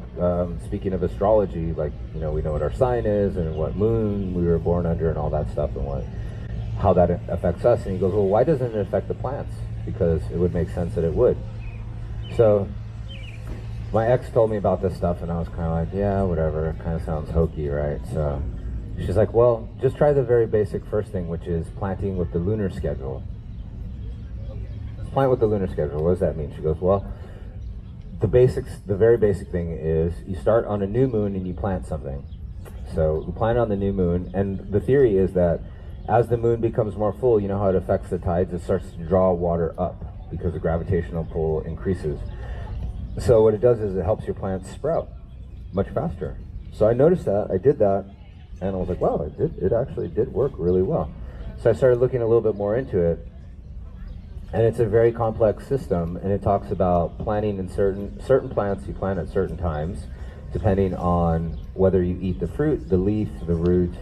S1: speaking of astrology, like, you know, we know what our sign is and what moon we were born under and all that stuff and how that affects us. And he goes, well, why doesn't it affect the plants? Because it would make sense that it would. So my ex told me about this stuff and I was kind of like, yeah, whatever, it kind of sounds hokey, right? So she's like, well, just try the very basic first thing, which is planting with the lunar schedule. Plant with the lunar schedule, what does that mean? She goes, well, the very basic thing is you start on a new moon and you plant something. So you plant on the new moon, and the theory is that as the moon becomes more full, you know how it affects the tides, it starts to draw water up because the gravitational pull increases. So what it does is it helps your plants sprout much faster. So I noticed that, I did that, and I was like, wow, it actually did work really well. So I started looking a little bit more into it, and it's a very complex system, and it talks about planting in certain plants you plant at certain times, depending on whether you eat the fruit, the leaf, the root,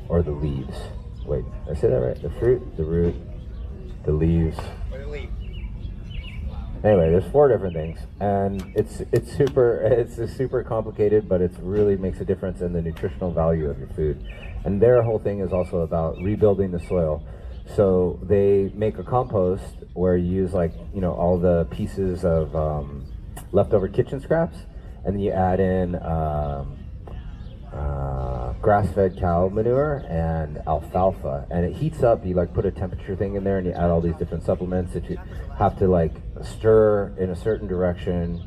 S1: or the leaves. Wait, did I say that right? The fruit, the root, the leaves.
S2: Or the leaf.
S1: Anyway, there's 4 different things, and it's super complicated, but it really makes a difference in the nutritional value of your food. And their whole thing is also about rebuilding the soil. So they make a compost where you use all the pieces of leftover kitchen scraps, and then you add in grass-fed cow manure and alfalfa, and it heats up. You put a temperature thing in there, and you add all these different supplements that you have to stir in a certain direction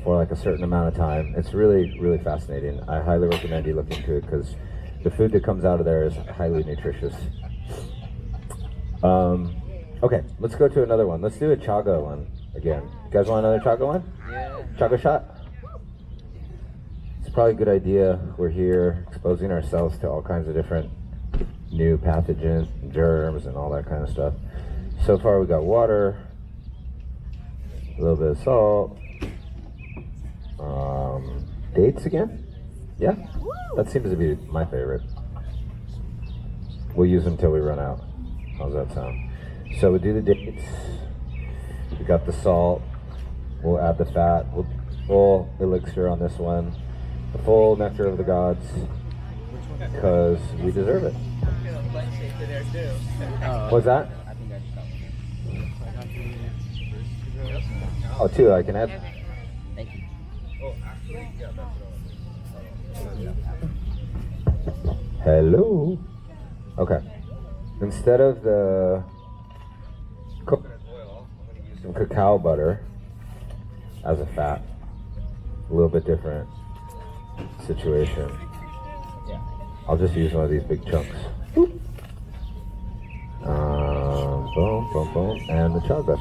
S1: for a certain amount of time. It's really, really fascinating. I highly recommend you look into it because the food that comes out of there is highly nutritious. Okay, let's go to another one. Let's do a chaga one again. You guys want another chaga one?
S2: Yeah.
S1: Chaga shot? It's probably a good idea. We're here exposing ourselves to all kinds of different new pathogens, germs, and all that kind of stuff. So far we got water, a little bit of salt, dates again? Yeah? That seems to be my favorite. We'll use them until we run out. How's that sound? So we do the dates, we got the salt, we'll add the fat, we'll full elixir on this one, the full nectar of the gods, because we deserve it. What's that? Oh, 2 I can add.
S4: Thank you.
S2: Oh, actually, yeah, that's what
S1: Hello. Okay. Instead of the coconut oil, I'm going to use some cacao butter as a fat. A little bit different situation.
S2: Yeah.
S1: I'll just use one of these big chunks. Boom, boom, boom, and the chaga.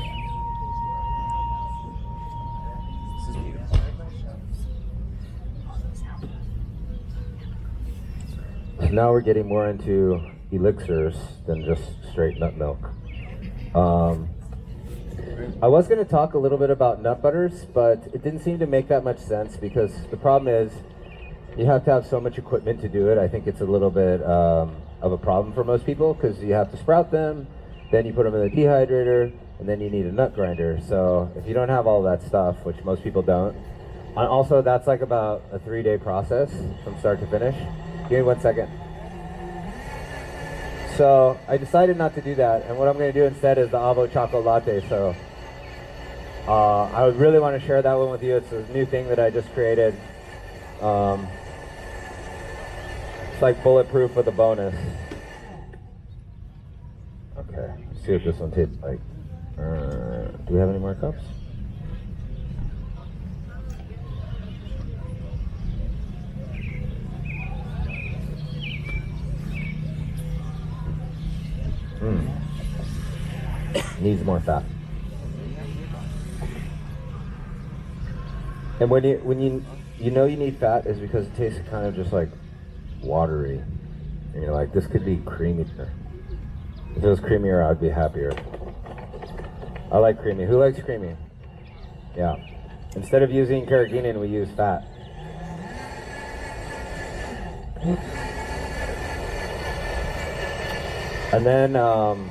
S1: So now we're getting more into elixirs than just straight nut milk. I was going to talk a little bit about nut butters, but it didn't seem to make that much sense because the problem is you have to have so much equipment to do it. I think it's a little bit of a problem for most people because you have to sprout them, then you put them in the dehydrator, and then you need a nut grinder. So if you don't have all that stuff, which most people don't, and also that's about a 3-day process from start to finish. Give me 1 second. So I decided not to do that, and what I'm going to do instead is the Avo Choco Latte. So I would really want to share that one with you. It's a new thing that I just created. It's like bulletproof with a bonus. Okay, let's see what this one tastes like. Do we have any more cups? Needs more fat. And when you know you need fat is because it tastes kind of just like watery. And you're like, this could be creamier. If it was creamier, I'd be happier. I like creamy. Who likes creamy? Yeah. Instead of using Carrageenan, we use fat. And then I'm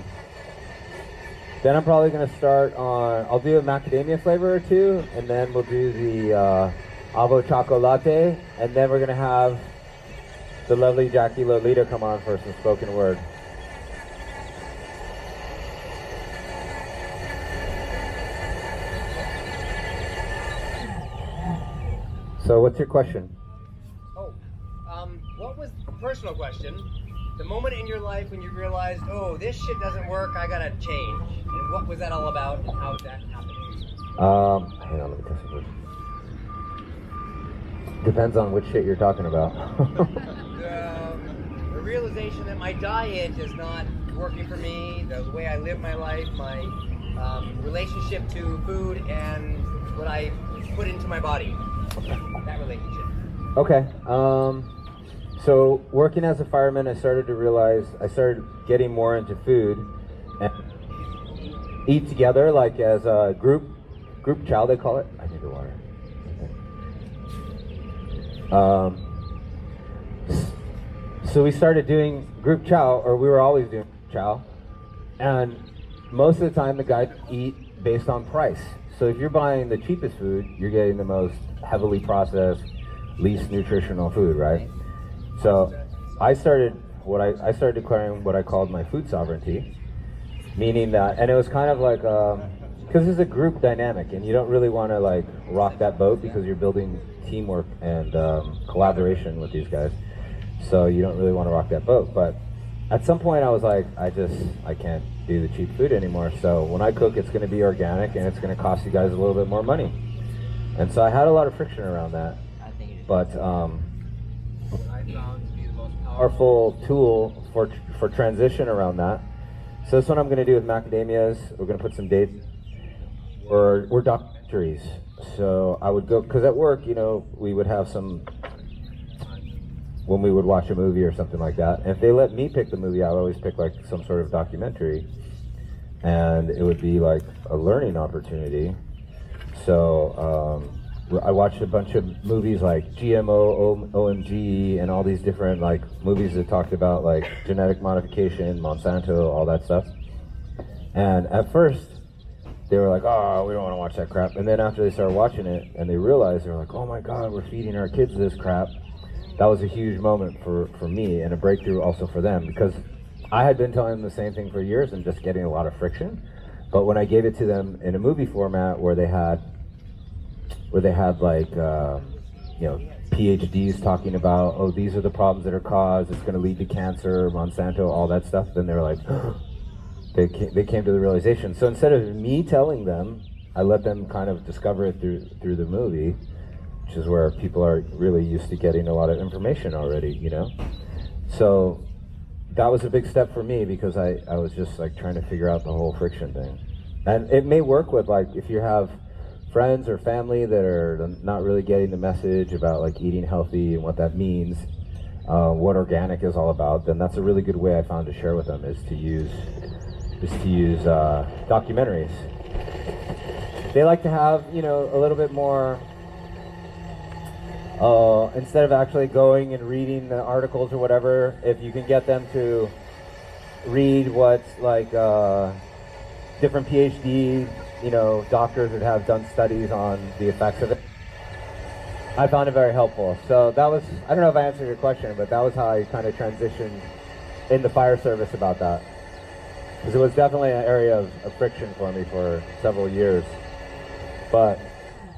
S1: probably going to start on, I'll do a macadamia flavor or 2, and then we'll do the Avo Choco Latte, and then we're going to have the lovely Jackie Lolita come on for some spoken word. So what's your question?
S2: What was, personal question, the moment in your life when you realized, oh, this shit doesn't work, I gotta change. And what was that all about, and how did that happen?
S1: Hang on, let me test it first. Depends on which shit you're talking about.
S2: The realization that my diet is not working for me, the way I live my life, my relationship to food, and what I put into my body. That relationship.
S1: Okay. So working as a fireman, I started to realize I started getting more into food and eat together, like as a group chow, they call it. I need the water. So we started doing group chow, or we were always doing chow, and most of the time the guys eat based on price. So if you're buying the cheapest food, you're getting the most heavily processed, least nutritional food, right? So I started declaring what I called my food sovereignty, meaning that, and it was kind of like, because it's a group dynamic, and you don't really want to like rock that boat because you're building teamwork and collaboration with these guys. So you don't really want to rock that boat. But at some point I was like, I can't do the cheap food anymore. So when I cook, it's going to be organic and it's going to cost you guys a little bit more money. And so I had a lot of friction around that. But powerful tool for transition around that. So that's what I'm going to do with macadamias. We're going to put some dates. We're documentaries. So I would go, because at work, you know, we would have some, when we would watch a movie or something like that. And if they let me pick the movie, I would always pick like some sort of documentary. And it would be like a learning opportunity. So I watched a bunch of movies like GMO, OMG, and all these different like movies that talked about like genetic modification, Monsanto, all that stuff. And at first, they were like, oh, we don't want to watch that crap. And then after they started watching it and they realized, they were like, oh my God, we're feeding our kids this crap. That was a huge moment for me and a breakthrough also for them, because I had been telling them the same thing for years and just getting a lot of friction. But when I gave it to them in a movie format where they had like, you know, PhDs talking about, oh, these are the problems that are caused, it's going to lead to cancer, Monsanto, all that stuff, then they were like, they came to the realization. So instead of me telling them, I let them kind of discover it through the movie, which is where people are really used to getting a lot of information already, you know? So that was a big step for me, because I was just like trying to figure out the whole friction thing. And it may work with like, if you have friends or family that are not really getting the message about like eating healthy and what that means, what organic is all about, then that's a really good way I found to share with them, is to use documentaries. They like to have, you know, a little bit more, instead of actually going and reading the articles or whatever, if you can get them to read what's like different PhD, you know, doctors that have done studies on the effects of it, I found it very helpful. So that was, I don't know if I answered your question, but that was how I kind of transitioned in the fire service about that. Because it was definitely an area of friction for me for several years. But,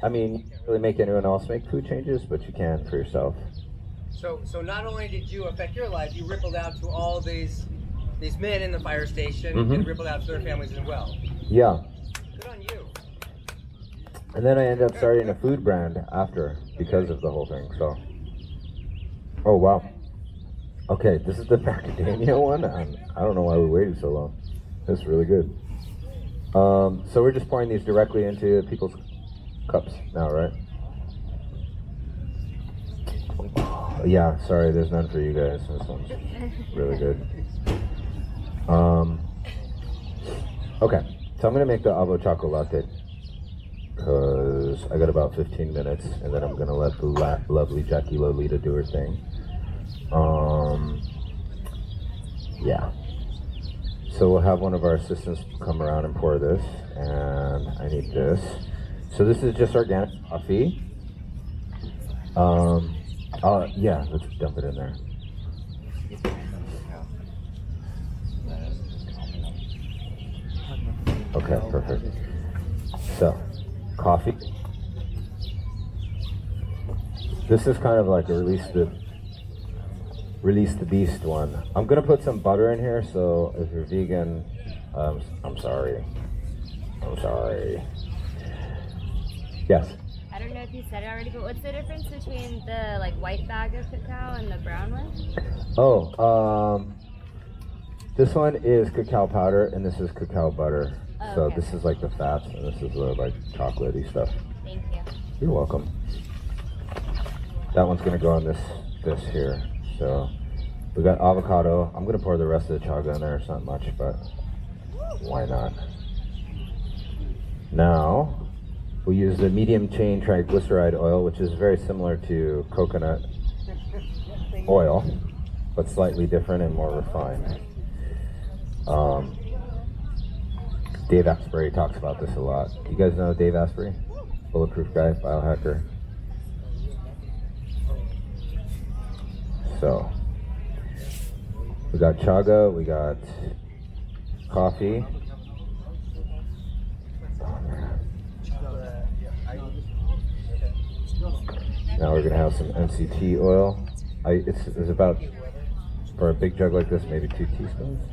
S1: I mean, you can't really make anyone else make food changes, but you can for yourself.
S5: So not only did you affect your life, you rippled out to all these men in the fire station, and rippled out to their families as well.
S1: Yeah.
S5: Good on you.
S1: And then I ended up starting a food brand after, because of the whole thing, so. Oh, wow. Okay, this is the macadamia one, and I don't know why we waited so long. It's really good. So we're just pouring these directly into people's cups now, right? Yeah, sorry, there's none for you guys. This one's really good. Okay, so I'm gonna make the avo choco latte, because I got about 15 minutes, and then I'm gonna let the lovely Jackie Lolita do her thing. Yeah. So we'll have one of our assistants come around and pour this, and I need this. So this is just organic coffee. Yeah, let's dump it in there. Okay, perfect. So, coffee. This is kind of like a release the beast one. I'm gonna put some butter in here, so if you're vegan, I'm sorry. Yes.
S4: I don't know if you said it already, but what's the difference between the like white bag of cacao and the brown one?
S1: Oh, this one is cacao powder, and this is cacao butter.
S4: Oh,
S1: so
S4: okay.
S1: this is like the fats, and this is the like chocolatey stuff.
S4: Thank you.
S1: You're welcome. That one's gonna go on this here. So we got avocado. I'm gonna pour the rest of the chaga in there. It's not much, but why not? Now we use the medium chain triglyceride oil, which is very similar to coconut oil, but slightly different and more refined. Dave Asprey talks about this a lot. You guys know Dave Asprey? Bulletproof guy, biohacker. So, we got chaga, we got coffee. Now we're gonna have some MCT oil. It's about, for a big jug like this, maybe 2 teaspoons.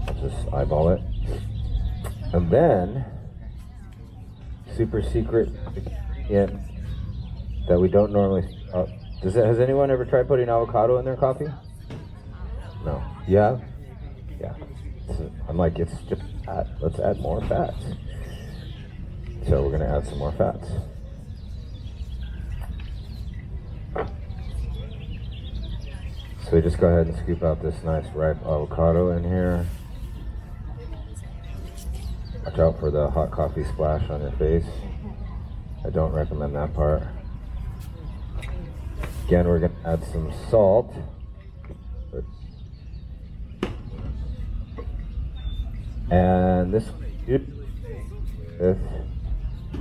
S1: I'll just eyeball it. And then, super secret ingredient that we don't normally, has anyone ever tried putting avocado in their coffee? No. You have? Yeah. I'm like, it's just fat. Let's add more fats. So we're gonna add some more fats. So we just go ahead and scoop out this nice ripe avocado in here. Watch out for the hot coffee splash on your face. I don't recommend that part. Again, we're gonna add some salt. And this with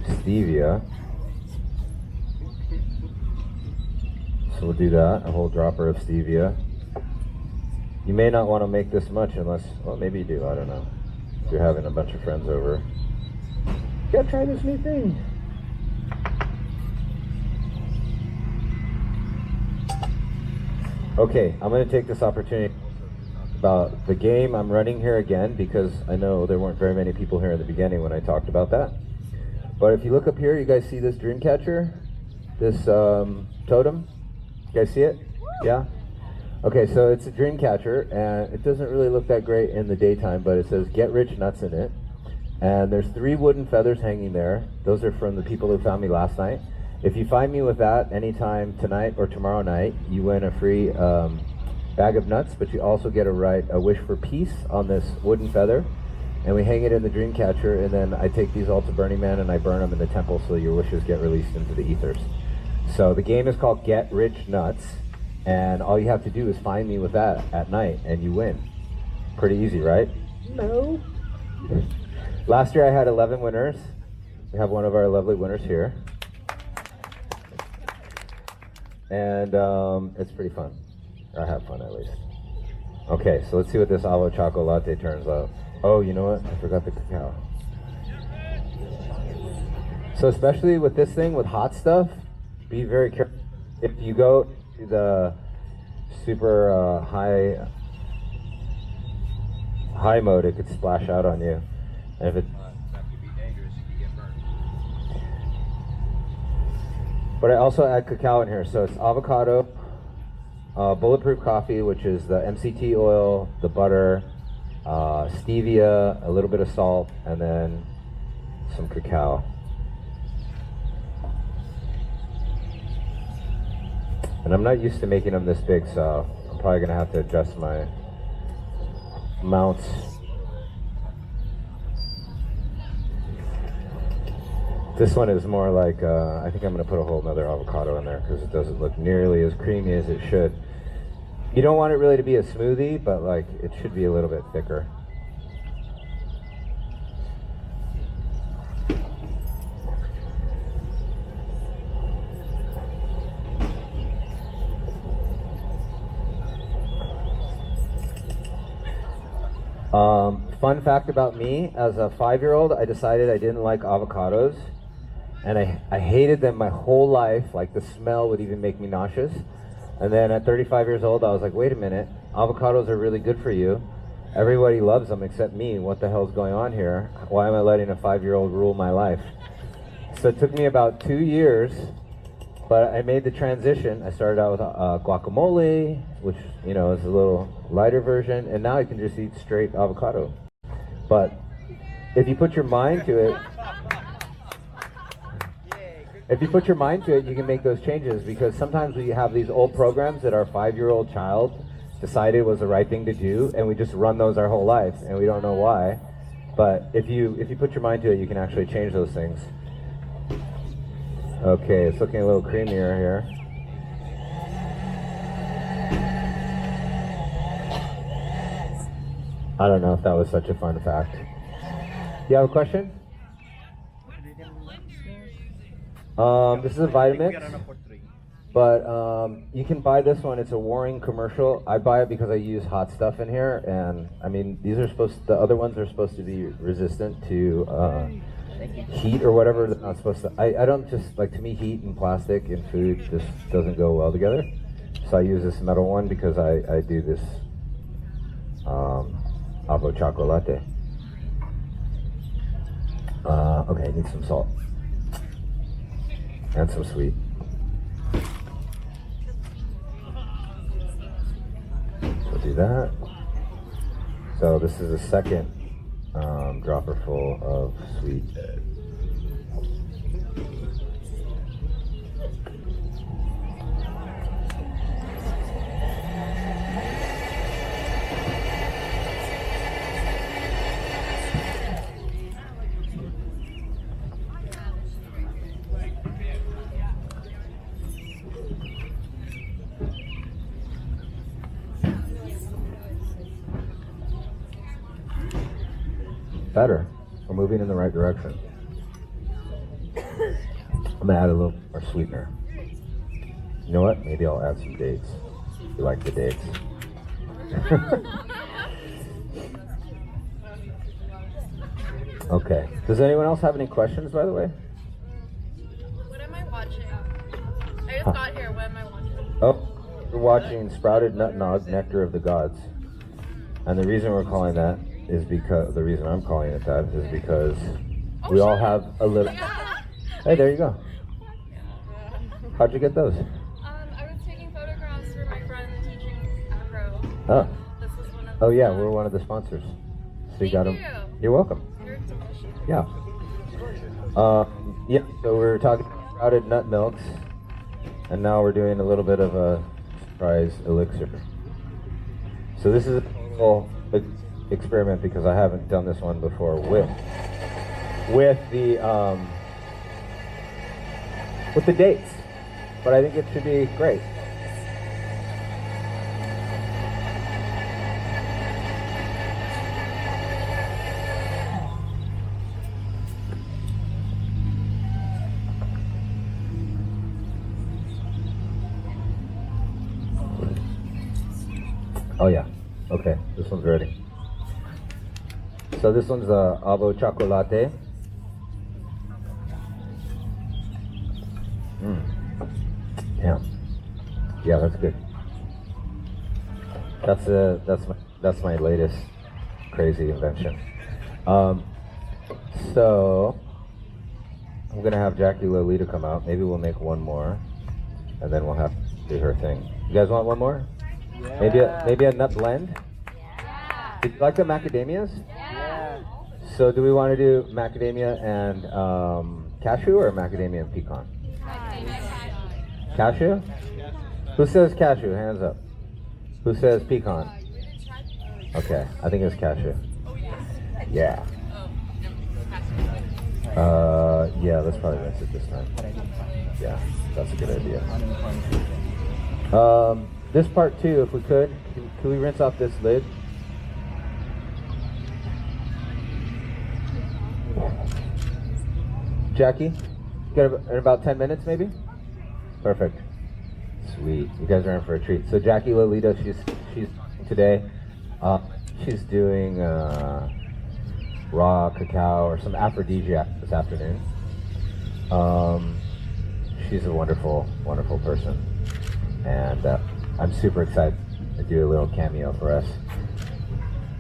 S1: stevia. So we'll do that, a whole dropper of stevia. You may not want to make this much unless, well, maybe you do, I don't know. If you're having a bunch of friends over. You gotta try this new thing. Okay, I'm gonna take this opportunity about the game I'm running here again, because I know there weren't very many people here in the beginning when I talked about that. But if you look up here, you guys see this dream catcher? This totem? You guys see it? Yeah? Okay, so it's a dream catcher, and it doesn't really look that great in the daytime, but it says get rich nuts in it. And there's 3 wooden feathers hanging there. Those are from the people who found me last night. If you find me with that anytime tonight or tomorrow night, you win a free bag of nuts, but you also get a wish for peace on this wooden feather. And we hang it in the dream catcher, and then I take these all to Burning Man and I burn them in the temple so your wishes get released into the ethers. So the game is called Get Rich Nuts, and all you have to do is find me with that at night and you win. Pretty easy, right? No. Last year I had 11 winners. We have one of our lovely winners here. And it's pretty fun. Or I have fun at least. Okay, so let's see what this avo choco latte turns out. Oh, you know what? I forgot the cacao. So especially with this thing, with hot stuff, be very careful. If you go to the super high mode, it could splash out on you. And if it,
S2: that could be dangerous if you get burned.
S1: but I also add cacao in here. So it's avocado, bulletproof coffee, which is the MCT oil, the butter, stevia, a little bit of salt, and then some cacao. And I'm not used to making them this big, so I'm probably gonna have to adjust my amounts. This one is more like, I think I'm gonna put a whole nother avocado in there because it doesn't look nearly as creamy as it should. You don't want it really to be a smoothie, but like it should be a little bit thicker. Fun fact about me, as a 5-year-old, I decided I didn't like avocados, and I hated them my whole life. Like the smell would even make me nauseous. And then at 35 years old, I was like, wait a minute, avocados are really good for you. Everybody loves them except me. What the hell's going on here? Why am I letting a 5-year-old rule my life? So it took me about 2 years, but I made the transition. I started out with guacamole, which, you know, is a little lighter version, and now I can just eat straight avocado. But if you put your mind to it, you can make those changes, because sometimes we have these old programs that our 5-year-old child decided was the right thing to do, and we just run those our whole life, and we don't know why. But if you put your mind to it, you can actually change those things. Okay, it's looking a little creamier here. I don't know if that was such a fun fact. you have a question? This is a Vitamix, but you can buy this one. It's a Warring commercial. I buy it because I use hot stuff in here, and I mean, the other ones are supposed to be resistant to heat or whatever. They're not supposed to. I don't just, like, to me, heat and plastic and food just doesn't go well together. So I use this metal one because I do this avo chocolate. Okay, I need some salt. And some sweet. So do that. So this is a second dropper full of sweet. Better. We're moving in the right direction. I'm gonna add a little more sweetener. You know what? Maybe I'll add some dates. You like the dates? Okay. Does anyone else have any questions, by the way?
S6: What am I watching? I just got here. What am I watching?
S1: Oh, we're watching Sprouted Nut Nog, Nectar of the Gods. And the reason we're calling that is because, the reason I'm calling it that is because we all have a little... Hey, there you go. How'd you get those?
S6: I was taking photographs for my friend teaching agro.
S1: Oh.
S6: This was one of
S1: Oh yeah, we're one of the sponsors. So you got them.
S6: Thank you.
S1: You're welcome.
S6: You're delicious.
S1: Yeah. Yeah, so we're talking sprouted nut milks, and now we're doing a little bit of a surprise elixir. So this is a total experiment because I haven't done this one before with the dates, but I think it should be great. Oh yeah, okay, this one's ready. So this one's a avo chocolate. Yeah, that's good. That's my latest crazy invention. So I'm gonna have Jackie Lolita come out. Maybe we'll make one more, and then we'll have to do her thing. You guys want one more? Yeah. Maybe a nut blend.
S4: Yeah.
S1: Did you like the macadamias?
S4: Yeah.
S1: So do we want to do macadamia and cashew or macadamia and pecan? Cashew? Who says cashew? Hands up. Who says pecan? Okay, I think it's cashew. Yeah. Yeah, let's probably rinse it this time. Yeah, that's a good idea. This part too, if we could we rinse off this lid? Jackie, got in about 10 minutes maybe? Perfect. Sweet. You guys are in for a treat. So Jackie Lolita, she's today. She's doing raw cacao or some aphrodisiac this afternoon. She's a wonderful, wonderful person, and I'm super excited to do a little cameo for us.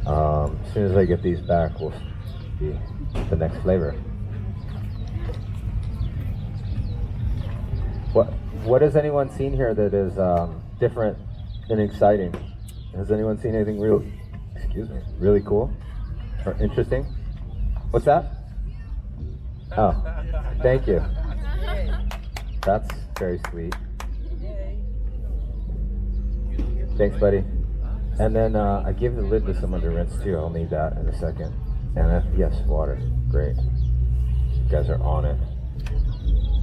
S1: As soon as I get these back, we'll see the next flavor. What has anyone seen here that is different and exciting? Has anyone seen anything really cool or interesting? What's that? Oh, thank you. That's very sweet. Thanks, buddy. And then I gave the lid to someone to rinse too. I'll need that in a second. And yes, water. Great. You guys are on it.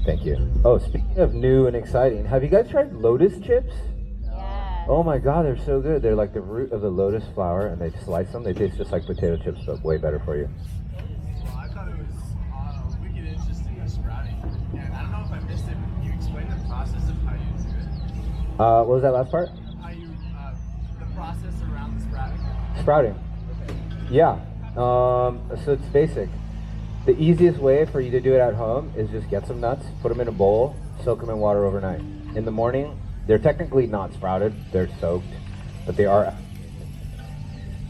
S1: Thank you. Oh, speaking of new and exciting, have you guys tried lotus chips?
S4: Yeah.
S1: Oh my god, they're so good. They're like the root of the lotus flower, and they slice them. They taste just like potato chips, but way better for you.
S7: I missed it. Can you explain the process of how you do it?
S1: What was that last part?
S7: How you, the process around the sprouting?
S1: Sprouting. Yeah. So it's basic. The easiest way for you to do it at home is just get some nuts, put them in a bowl, soak them in water overnight. In the morning, they're technically not sprouted, they're soaked, but they are.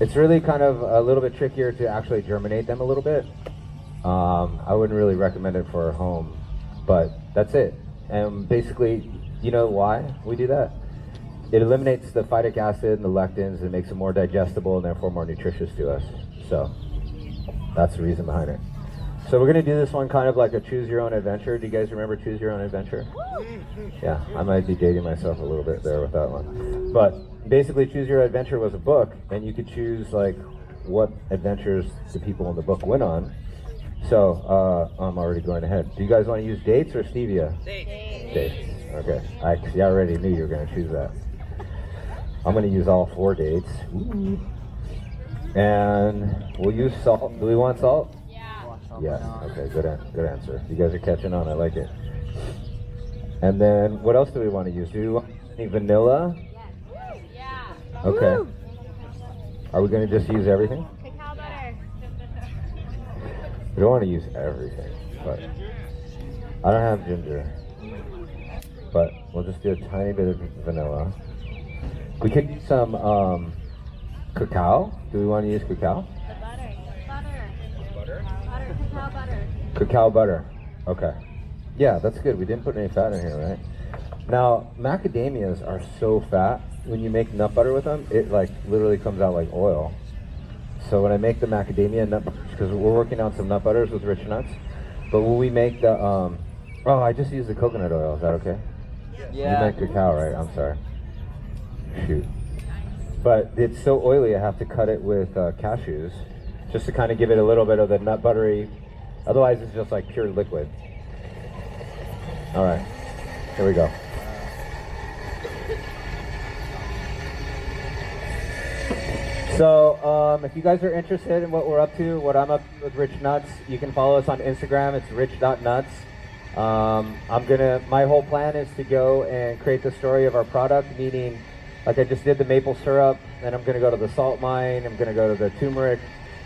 S1: It's really kind of a little bit trickier to actually germinate them a little bit. I wouldn't really recommend it for home, but that's it. And basically, you know why we do that? It eliminates the phytic acid and the lectins and makes it more digestible and therefore more nutritious to us. So that's the reason behind it. So we're gonna do this one kind of like a choose your own adventure. Do you guys remember choose your own adventure? Yeah, I might be dating myself a little bit there with that one. But basically choose your adventure was a book, and you could choose like what adventures the people in the book went on. So I'm already going ahead. Do you guys want to use dates or stevia? Dates. Okay. I already knew you were going to choose that. I'm going to use all 4 dates. Ooh. And we'll use salt. Do we want salt? Yes. Okay. Good answer. You guys are catching on. I like it. And then what else do we want to use? Do we want any vanilla?
S4: Yeah.
S1: Okay. Are we going to just use everything?
S4: Cacao butter.
S1: We don't want to use everything, but I don't have ginger. But we'll just do a tiny bit of vanilla. We could use some cacao. Do we want to use cacao?
S4: The butter. Butter. Cacao butter.
S1: Cacao butter. Okay. Yeah, that's good. We didn't put any fat in here, right? Now, macadamias are so fat. When you make nut butter with them, it like literally comes out like oil. So when I make the macadamia nut butters, because we're working on some nut butters with rich nuts, but when we make the, oh, I just used the coconut oil. Is that okay?
S5: Yeah.
S1: You make cacao, right? I'm sorry. Shoot. But it's so oily, I have to cut it with cashews, just to kind of give it a little bit of the nut buttery. Otherwise, it's just like pure liquid. All right, here we go. So if you guys are interested in what we're up to, what I'm up to with Rich Nuts, you can follow us on Instagram. It's rich.nuts. My whole plan is to go and create the story of our product, meaning like I just did the maple syrup, then I'm gonna go to the salt mine, I'm gonna go to the turmeric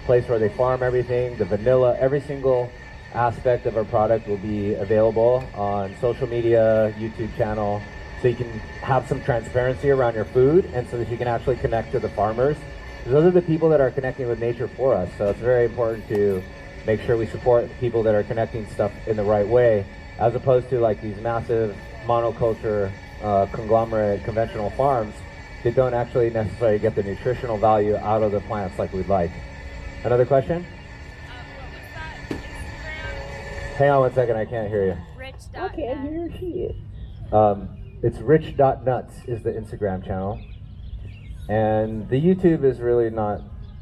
S1: place where they farm everything, the vanilla, every single aspect of our product will be available on social media, YouTube channel, so you can have some transparency around your food and so that you can actually connect to the farmers. Those are the people that are connecting with nature for us, so it's very important to make sure we support people that are connecting stuff in the right way, as opposed to like these massive monoculture, conglomerate, conventional farms that don't actually necessarily get the nutritional value out of the plants like we'd like. Another question?
S6: What was that Instagram?
S1: Hang on one second, I can't hear you.
S4: Rich.
S1: I can't hear shit. It's rich.nuts is the Instagram channel. And the YouTube is really not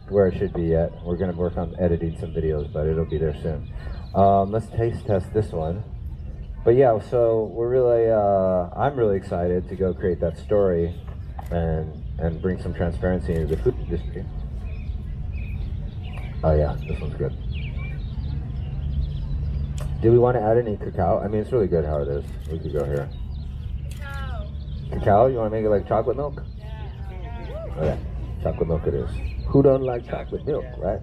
S1: where it should be yet. We're going to work on editing some videos, but it'll be there soon. Let's taste test this one. But yeah, so we're really, I'm really excited to go create that story and bring some transparency into the food industry. Oh yeah, this one's good. Do we want to add any cacao? I mean, it's really good how it is. We could go here.
S6: No.
S1: Cacao? You want to make it like chocolate milk? Okay, chocolate milk it is. Who don't like chocolate milk, right?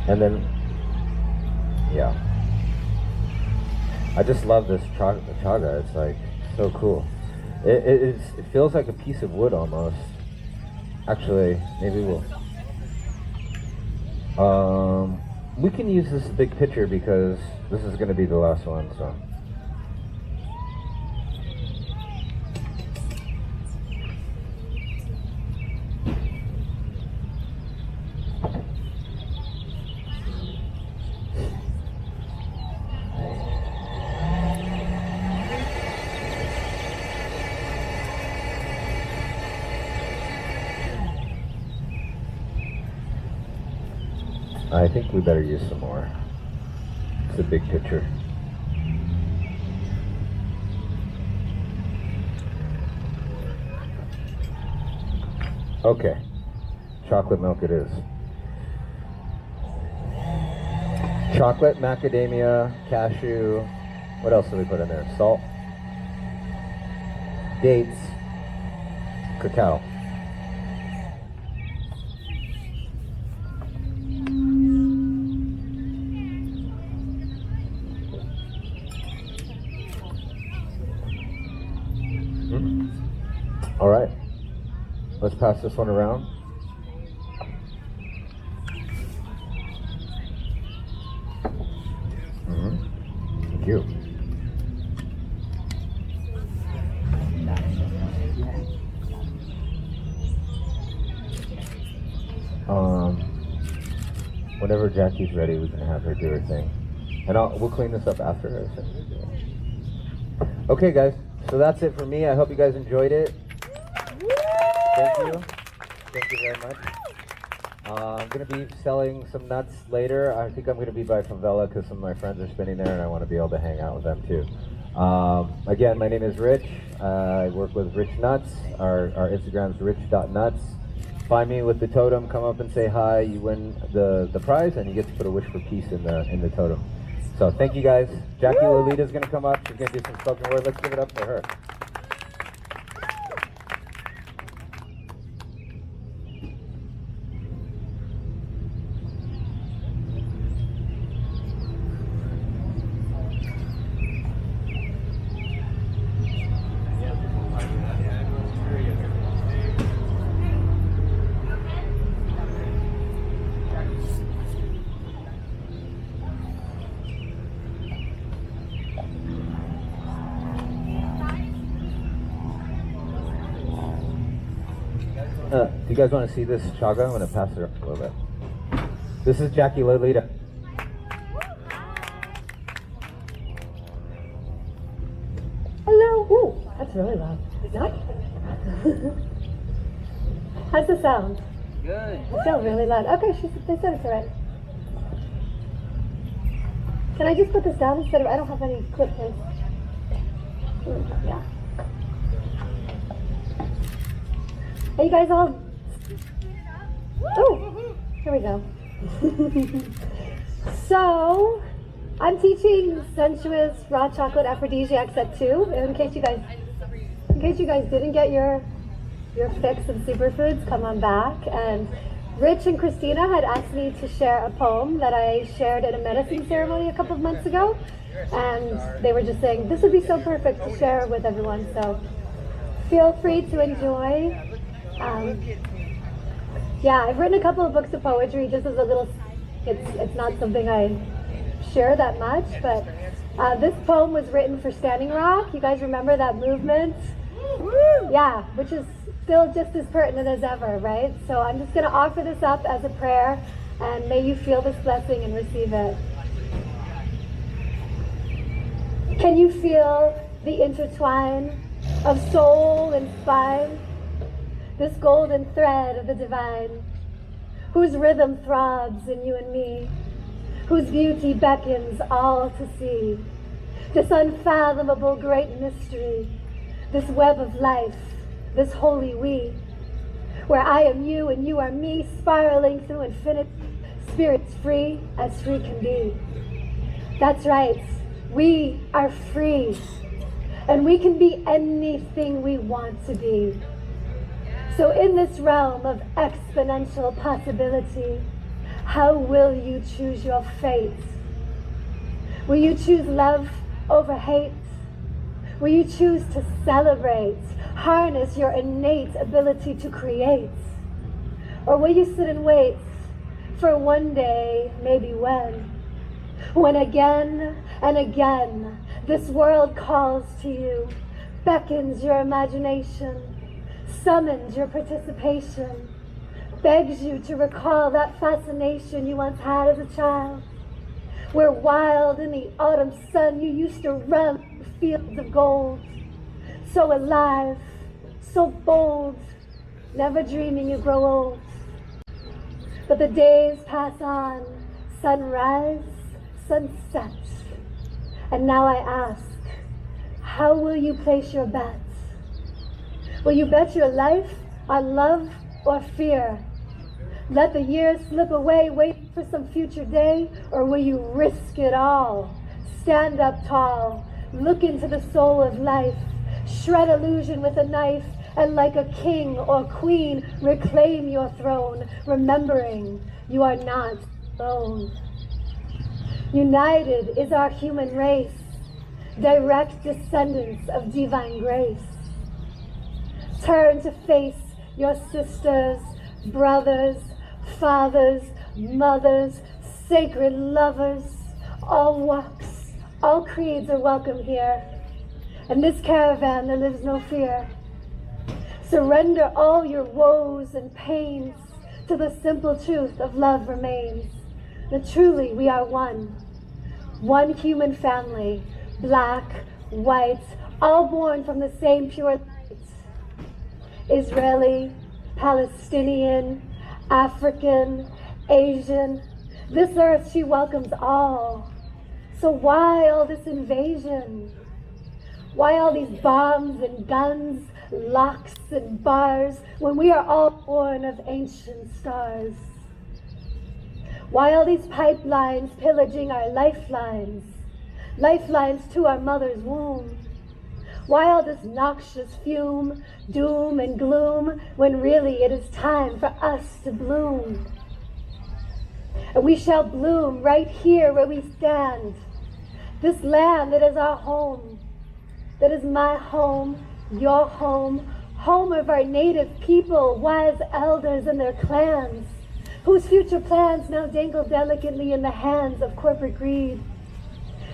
S1: And then, yeah. I just love this chaga. It's like so cool. It feels like a piece of wood almost. Actually, maybe we can use this big picture because this is going to be the last one. So. I think we better use some more. the big picture. Okay, chocolate milk it is. Chocolate, macadamia, cashew. What else do we put in there? Salt, dates, cacao. All right, let's pass this one around. Thank you. Whenever Jackie's ready, we can have her do her thing, and we'll clean this up after her. Okay, guys. So that's it for me. I hope you guys enjoyed it. Thank you. Thank you very much. I'm going to be selling some nuts later. I think I'm going to be by Favela because some of my friends are spending there and I want to be able to hang out with them too. Again, my name is Rich. I work with Rich Nuts. Our Instagram's rich.nuts. Find me with the totem. Come up and say hi. You win the prize and you get to put a wish for peace in the totem. So thank you guys. Jackie Lolita's going to come up. She's going to do some spoken word. Let's give it up for her. Do you guys want to see this chaga? I'm going to pass it up a little bit. This is Jackie Lolita.
S8: Hello. Ooh, that's really loud. Is that? How's the sound?
S5: Good.
S8: It sounds really loud. Okay, they said it's alright. Can I just put this down instead of, I don't have any clip things. Yeah. Are you guys all? Oh, here we go. So, I'm teaching sensuous raw chocolate aphrodisiacs at 2. In case you guys didn't get your fix of superfoods, come on back. And Rich and Christina had asked me to share a poem that I shared at a medicine ceremony a couple of months ago, and they were just saying this would be so perfect to share with everyone. So, feel free to enjoy. Yeah, I've written a couple of books of poetry just as a little, it's not something I share that much, but this poem was written for Standing Rock. You guys remember that movement? Yeah, which is still just as pertinent as ever, right? So I'm just going to offer this up as a prayer, and may you feel this blessing and receive it. Can you feel the intertwine of soul and spine? This golden thread of the divine, whose rhythm throbs in you and me, whose beauty beckons all to see. This unfathomable great mystery, this web of life, this holy we, where I am you and you are me, spiraling through infinite, spirits free as free can be. That's right, we are free, and we can be anything we want to be. So in this realm of exponential possibility, how will you choose your fate? Will you choose love over hate? Will you choose to celebrate, harness your innate ability to create? Or will you sit and wait for one day, maybe when again and again this world calls to you, beckons your imagination, summons your participation, begs you to recall that fascination you once had as a child, where wild in the autumn sun you used to run fields of gold, so alive, so bold, never dreaming you grow old. But the days pass on, sunrise, sun sets. And now I ask, how will you place your bets? Will you bet your life on love or fear? Let the years slip away, wait for some future day, or will you risk it all? Stand up tall, look into the soul of life, shred illusion with a knife, and like a king or queen, reclaim your throne, remembering you are not alone. United is our human race, direct descendants of divine grace. Turn to face your sisters, brothers, fathers, mothers, sacred lovers. All walks, all creeds are welcome here. In this caravan there lives no fear. Surrender all your woes and pains to the simple truth of love remains. That truly we are one. One human family, black, white, all born from the same pure light. Israeli, Palestinian, African, Asian. This earth she welcomes all. So why all this invasion? Why all these bombs and guns, locks and bars, when we are all born of ancient stars? Why all these pipelines pillaging our lifelines, lifelines to our mother's womb? Why all this noxious fume, doom and gloom, when really it is time for us to bloom? And we shall bloom right here where we stand, this land that is our home, that is my home, your home, home of our native people, wise elders and their clans, whose future plans now dangle delicately in the hands of corporate greed.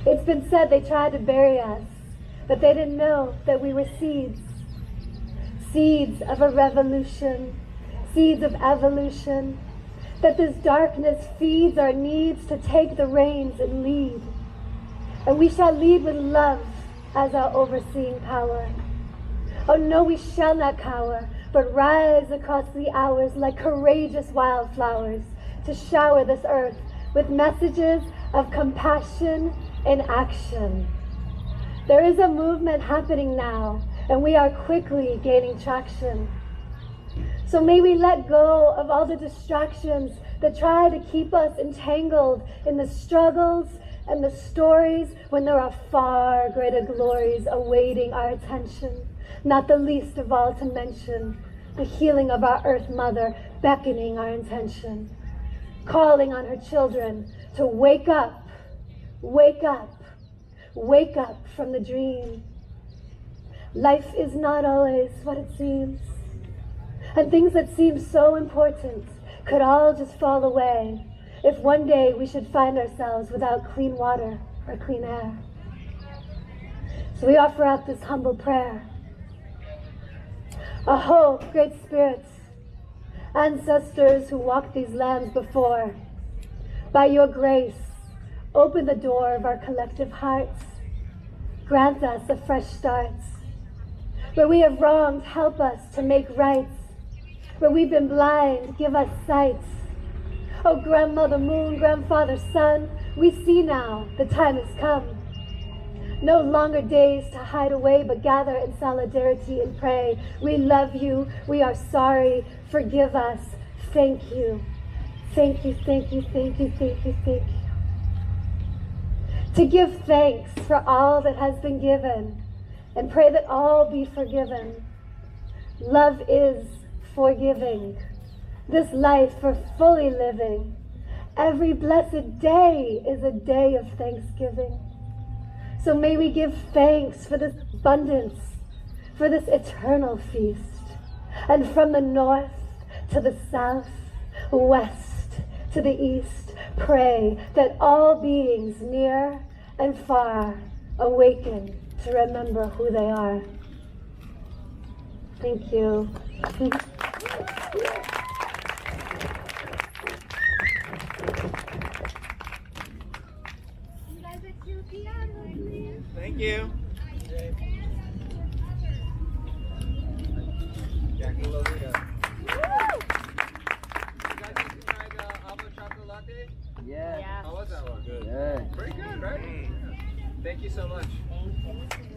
S8: It's been said they tried to bury us, but they didn't know that we were seeds. Seeds of a revolution, seeds of evolution, that this darkness feeds our needs to take the reins and lead. And we shall lead with love as our overseeing power. Oh no, we shall not cower, but rise across the hours like courageous wildflowers to shower this earth with messages of compassion and action. There is a movement happening now, and we are quickly gaining traction. So may we let go of all the distractions that try to keep us entangled in the struggles and the stories when there are far greater glories awaiting our attention, not the least of all to mention the healing of our Earth Mother beckoning our intention, calling on her children to wake up, wake up, wake up from the dream. Life is not always what it seems, and things that seem so important could all just fall away if one day we should find ourselves without clean water or clean air. So we offer up this humble prayer. Aho, great spirits, ancestors who walked these lands before, by your grace, open the door of our collective hearts. Grant us a fresh start. Where we have wronged, help us to make right. Where we've been blind, give us sight. Oh, Grandmother Moon, Grandfather Sun, we see now the time has come. No longer days to hide away, but gather in solidarity and pray. We love you. We are sorry. Forgive us. Thank you. Thank you, thank you, thank you, thank you, thank you. To give thanks for all that has been given and pray that all be forgiven. Love is forgiving. This life for fully living. Every blessed day is a day of thanksgiving. So may we give thanks for this abundance, for this eternal feast. And from the north to the south, west to the east, pray that all beings near and far awaken to remember who they are. Thank you.
S5: Thank you. Jackie Lolita. You guys tried avocado chocolate latte?
S2: Yeah.
S4: Yeah.
S5: How was that one? Good.
S2: Yeah.
S5: Pretty
S2: Thank you so much.
S4: Thank you.